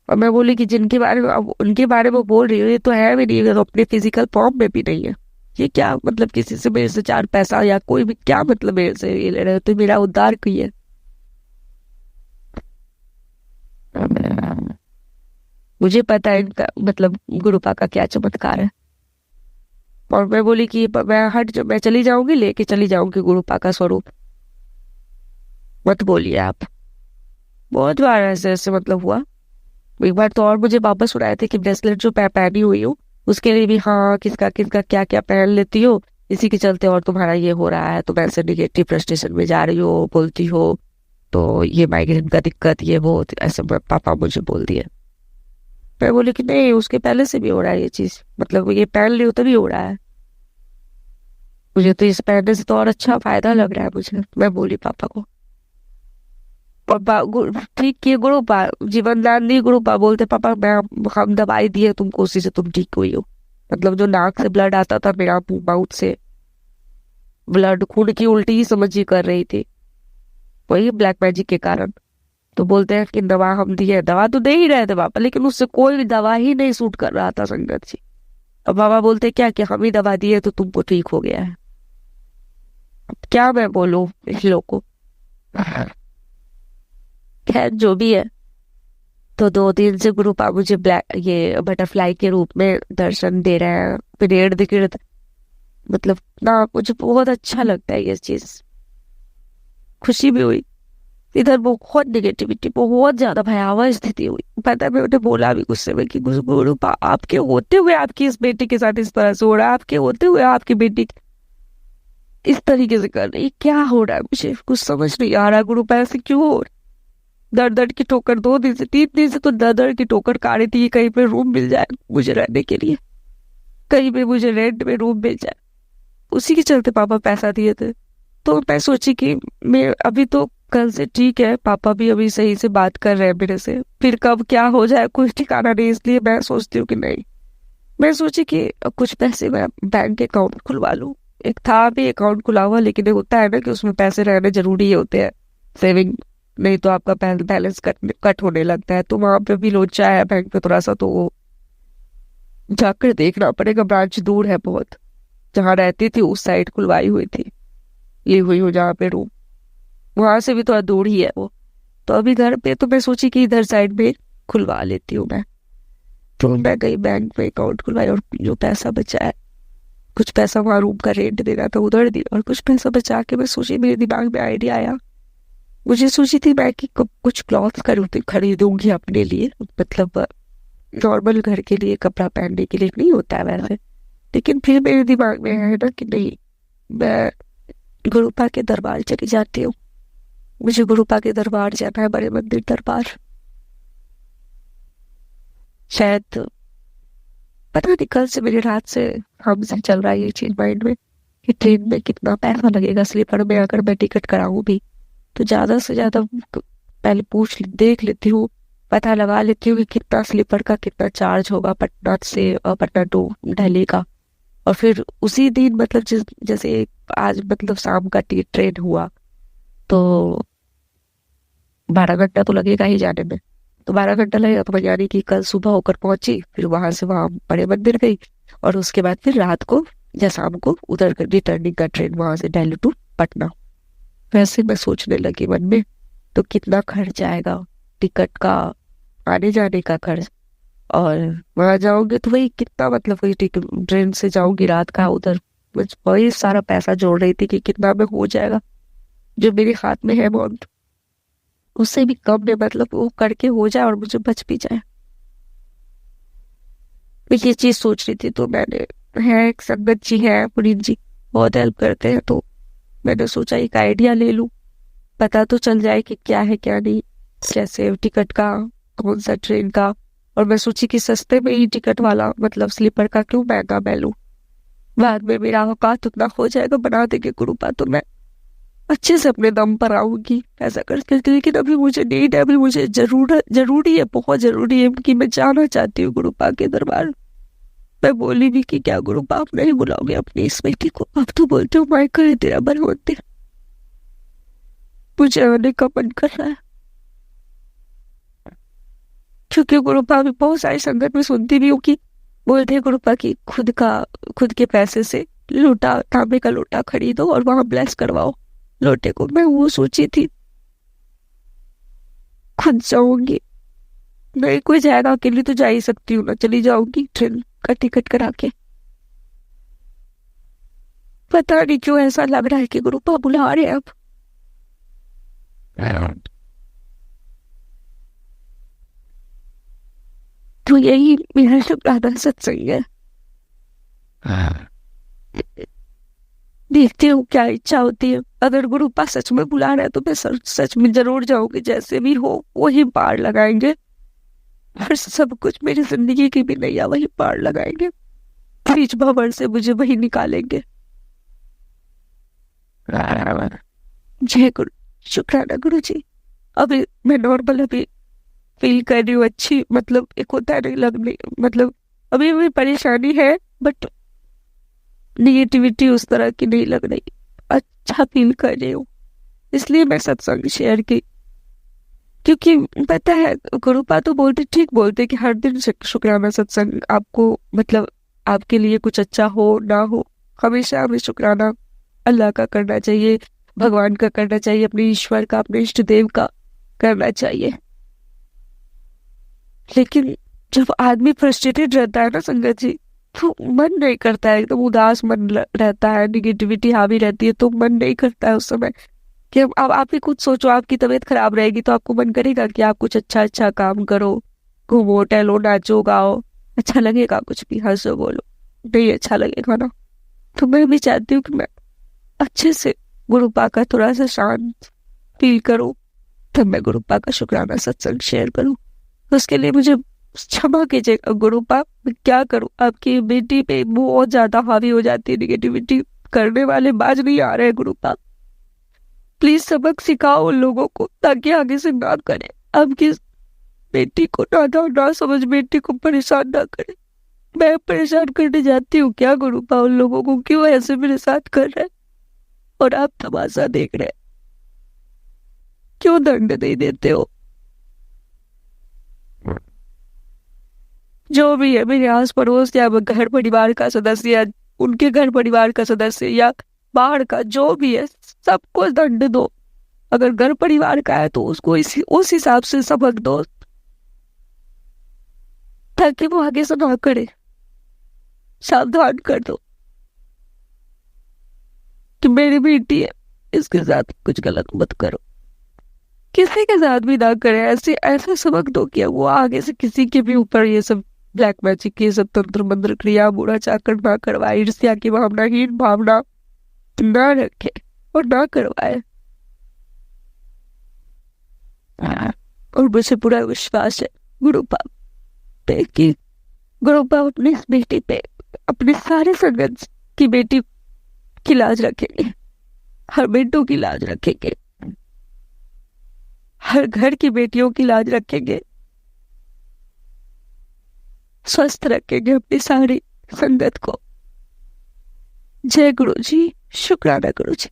और मैं बोली कि जिनके बारे में अब उनके बारे में बोल रही हूँ, ये तो है भी नहीं, तो अपने फिजिकल फॉर्म में भी नहीं है। ये क्या मतलब किसी से मेरे से 4 पैसा या कोई भी क्या मतलब मेरे से ये ले रहे हो? तो मेरा उद्धार की है। मुझे पता है इनका मतलब गुरुपा का क्या चमत्कार है। और मैं बोली कि मैं चली जाऊंगी, लेके चली जाऊंगी गुरुपा का स्वरूप, मत बोलिए आप। बहुत बार ऐसे ऐसे मतलब हुआ। एक बार तो और मुझे वापस सुनाए थे कि ब्रेसलेट जो पहनी हुई हूँ उसके लिए भी हाँ किसका किसका क्या क्या पहन लेती हो, इसी के चलते और तुम्हारा ये हो रहा है, तुम ऐसे निगेटिव फ्रस्ट्रेशन में जा रही हो, बोलती हो, तो ये माइग्रेन का दिक्कत ये वो ऐसे पापा मुझे बोल दिए। मैं बोली कि नहीं, उसके पहले से भी हो रहा है ये चीज, मतलब ये पहन ली हो तभी हो रहा है। मुझे तो इस पहनने से तो और अच्छा फायदा लग रहा है मुझे। मैं बोली पापा को, ठीक किए गुरुपा, जीवन दान दिए गुरुपा। बोलते पापा हम दवाई दिए तुमको, उसी से तुम ठीक हुई हो। मतलब जो नाक से ब्लड आता था मेरा माउथ से, ब्लड खून की उल्टी ही समझिए कर रही थी, वही ब्लैक मैजिक के कारण। तो बोलते हैं कि दवा हम दिए, दवा तो दे ही रहे थे पापा, लेकिन उससे कोई दवा ही नहीं सूट कर रहा था संगत जी। अब बाबा बोलते क्या कि हम ही दवा दिए तो तुमको ठीक हो गया है। अब क्या मैं बोलूं इस लोग को। खैर जो भी है, तो 2 दिन से गुरुपा मुझे ये बटरफ्लाई के रूप में दर्शन दे रहे हैं, पीरियड दिख रहे। मतलब ना मुझे बहुत अच्छा लगता है ये चीज, खुशी भी हुई। इधर बहुत निगेटिविटी, बहुत ज्यादा भयावह स्थिति हुई। पता है मैं उन्हें बोला भी गुस्से में कि गुरुपा आपके होते हुए आपकी इस बेटी के साथ इस तरह से हो रहा है, आपके होते हुए आपकी बेटी इस तरीके से कर रही, क्या हो रहा है? मुझे कुछ समझ नहीं आ रहा गुरुपा ऐसे क्यों हो रहा है? दर दर की ठोकर 2 दिन से 3 दिन से तो दर दर की ठोकर खा रही थी कि कहीं पे रूम मिल जाए मुझे रहने के लिए, कहीं पे मुझे रेंट में रूम मिल जाए। उसी के चलते पापा पैसा दिए थे। तो मैं सोची कि मैं अभी तो कल से ठीक है, पापा भी अभी सही से बात कर रहे हैं मेरे से, फिर कब क्या हो जाए कोई ठिकाना नहीं। इसलिए मैं सोचती हूँ कि नहीं, मैं सोची कि कुछ पैसे मैं बैंक अकाउंट खुलवा लूँ। एक था भी अकाउंट खुला हुआ, लेकिन एक होता है ना कि उसमें पैसे रहने जरूरी होते हैं, सेविंग, नहीं तो आपका बैलेंस कट होने लगता है। तो वहां पे भी लोचा है बैंक पे थोड़ा सा, तो वो जाकर देखना पड़ेगा। ब्रांच दूर है बहुत, जहाँ रहती थी उस साइड खुलवाई हुई थी, ये हुई हो जहाँ पे रूम, वहां से भी थोड़ा दूर ही है वो। तो अभी घर पे तो मैं सोची कि इधर साइड में खुलवा लेती हूँ मैं। तो मैं गई बैंक में अकाउंट खुलवाई, और जो पैसा बचा है, कुछ पैसा वहाँ रूम का रेंट देना था उधर दिया, और कुछ पैसा बचा के मैं सोची, मेरे दिमाग में आइडिया आया, मुझे सोची थी मैं कि कुछ क्लॉथ खरीदूंगी अपने लिए, मतलब नॉर्मल घर के लिए कपड़ा पहनने के लिए नहीं होता है वैसे। लेकिन फिर मेरे दिमाग में है ना कि नहीं, मैं गुरुपा के दरबार चली जाती हूँ, मुझे गुरुपा के दरबार जाना है, बड़े मंदिर दरबार। शायद पता नहीं, कल से मेरी रात से हमसे चल रहा है ये चीज माइंड में कि ट्रेन में कितना पैसा लगेगा, स्लीपर में अगर मैं टिकट कराऊं भी तो ज्यादा से ज्यादा पहले देख लेती हूँ, पता लगा लेती हूँ कि कितना स्लीपर का कितना चार्ज होगा पटना से पटना टू दिल्ली का। और फिर उसी दिन मतलब जैसे आज मतलब शाम का ट्रेन हुआ तो 12 घंटा तो लगेगा ही जाने में, तो 12 घंटा लगेगा, तो यानी कि कल सुबह होकर पहुंची, फिर वहां से वहां बड़े मंदिर गई, और उसके बाद फिर रात को या शाम को उधर रिटर्निंग का ट्रेन वहां से दिल्ली टू पटना। वैसे मैं सोचने लगी मन में, तो कितना खर्च आएगा टिकट का, आने जाने का खर्च, और वहां जाओगे तो वही कितना, मतलब वही ट्रेन से जाऊंगी रात का उधर, वही सारा पैसा जोड़ रही थी कि कितना में हो जाएगा। जो मेरे हाथ में है अमाउंट उससे भी कम में, मतलब वो करके हो जाए और मुझे बच भी जाए, मैं ये चीज सोच रही थी। तो मैंने, है एक संगत जी है पुनीत जी, बहुत हेल्प करते हैं, तो मैंने सोचा एक आइडिया ले लूं, पता तो चल जाए कि क्या है क्या नहीं, जैसे टिकट का, कौन सा ट्रेन का। और मैं सोची कि सस्ते में ही टिकट वाला, मतलब स्लीपर का क्यों महंगा मैं लूं, बाद में मेरा औकात उतना हो जाएगा, बना देंगे गुरुपा, तो मैं अच्छे से अपने दम पर आऊंगी ऐसा करके। लेकिन अभी मुझे नीड है, अभी मुझे जरूरी है, बहुत जरूरी है कि मैं जाना चाहती हूँ गुरुपा के दरबार। मैं बोली भी कि क्या गुरुपा आप नहीं बुलाओगे अपनी इस बेटी को, अब तो बोलते हो माई करे तेरा बन होते, मुझे आने का मन कर रहा है। क्योंकि गुरुपा भी बहुत सारी संगत में सुनती भी हूँ कि बोलते हैं गुरुपा की खुद के पैसे से लोटा, तांबे का लोटा खरीदो और वहां ब्लेस करवाओ लोटे को। मैं वो सोची थी खुद जाऊंगी, नहीं कोई जाएगा, अकेली तो जा ही सकती हूँ ना, चली जाऊंगी ट्रेन का टिकट करा के। पता नहीं क्यों ऐसा लग रहा है कि गुरुपा बुला रहे हैं अब। तो यही मेरा शुक्राना सत्संग है। देखती हूँ क्या इच्छा होती है। अगर गुरुपा सच में बुला रहा है तो मैं सच में जरूर जाऊंगी, जैसे भी हो वही पार लगाएंगे, और सब कुछ मेरी जिंदगी की भी नैया वही पार लगाएंगे, बीच भंवर से मुझे वही निकालेंगे। जय गुरु, शुक्राना गुरु जी। अभी मैं नॉर्मल अभी फील कर रही हूँ, अच्छी, मतलब एक होता है नहीं लगने, मतलब अभी भी परेशानी है बट निगेटिविटी उस तरह की नहीं लग रही, अच्छा फील कर रही हूँ। इसलिए मैं सत्संग शेयर की, क्योंकि पता है गुरुपा तो ठीक बोलते कि हर दिन शुक्राना सत्संग आपको, मतलब आपके लिए कुछ अच्छा हो ना हो, हमेशा हमें शुक्राना अल्लाह का करना चाहिए, भगवान का करना चाहिए, अपने ईश्वर का, अपने इष्ट देव का करना चाहिए। लेकिन जब आदमी फ्रस्ट्रेटेड रहता है ना संगत जी, तो मन नहीं करता है, एकदम उदास मन रहता है, निगेटिविटी हावी रहती है, तो मन नहीं करता है उस समय कि अब आप ही कुछ सोचो, आपकी तबीयत खराब रहेगी तो आपको मन करेगा कि आप कुछ अच्छा काम करो, घूमो टहलो नाचो गाओ, अच्छा लगेगा, कुछ भी हंसो बोलो, नहीं अच्छा लगेगा ना। तो मैं भी चाहती हूँ कि मैं अच्छे से गुरुपा का थोड़ा सा शांत फील करूँ, तब मैं गुरुपा का शुक्राना सत्संग शेयर करूं। उसके लिए मुझे क्षमा कीजिएगा गुरुपा, मैं क्या करूं, आपकी बेटी पे बहुत ज्यादा हावी हो जाती है निगेटिविटी, करने वाले बाज नहीं आ रहे हैं गुरुपा। प्लीज सबक सिखाओ उन लोगों को ताकि आगे से ना करे, आपकी बेटी को ना समझ, बेटी को परेशान ना करे। मैं परेशान करने जाती हूँ क्या गुरुपा उन लोगों को, क्यों ऐसे मेरे साथ कर रहे हैं और आप तमाशा देख रहे हैं, क्यों दंड नहीं देते हो? जो भी है मेरे आस पड़ोस या घर परिवार का सदस्य या उनके घर परिवार का सदस्य या बाहर का जो भी है, सबको दंड दो। अगर घर परिवार का है तो उसको उस हिसाब से सबक दो ताकि वो आगे से ना करे। सावधान कर दो कि मेरी बेटी है, इसके साथ कुछ गलत मत करो, किसी के साथ भी ना करे। ऐसे सबक दो कि वो आगे से किसी के भी ऊपर ये सब ब्लैक मैजिक, ये सब तंत्र मंत्र क्रिया बुरा चाकर ना करवाए, ईर्ष्या की भावना, हीन भावना ना रखे और ना करवाए। और मुझे पूरा विश्वास है गुरुपा पे कि गुरुपा अपनी इस बेटी पे, अपने सारे संगत की बेटी की लाज रखेंगे, हर बेटों की लाज रखेंगे, हर घर की बेटियों की लाज रखेंगे, स्वस्थ रखेंगे अपनी सारी संगत को। जय गुरु जी, शुक्राना गुरु जी।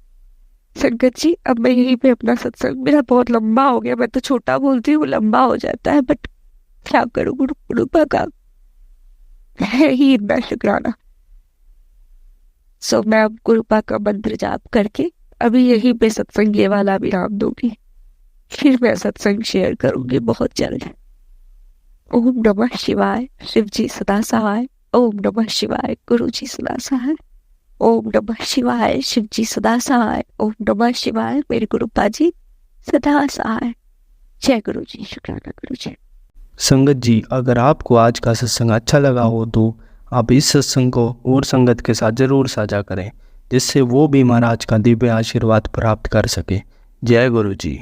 संगत जी, अब मैं यहीं पे अपना सत्संग, मेरा बहुत लंबा हो गया, मैं तो छोटा बोलती हूँ लंबा हो जाता है, बट क्या करूँ, गुरुपा का है ही इतना शुक्राना। सो मैं अब गुरुपा का मंत्र जाप करके अभी यहीं पे सत्संग ये वाला विराम दूंगी, फिर मैं सत्संग शेयर करूंगी बहुत जल्द। ओम नमः शिवाय, शिव जी सदा सहाय। ओम नमः शिवाय, गुरु जी सदा सहाय। ओम नमः शिवाय, शिव जी सदा सहाय। ओम नमः शिवाय, मेरे गुरुपा जी सदा सहाय। जय गुरु जी, शुक्राना गुरु जी। संगत जी, अगर आपको आज का सत्संग अच्छा लगा हो तो आप इस सत्संग को और संगत के साथ ज़रूर साझा करें, जिससे वो भी महाराज का दिव्य आशीर्वाद प्राप्त कर सके। जय गुरु जी।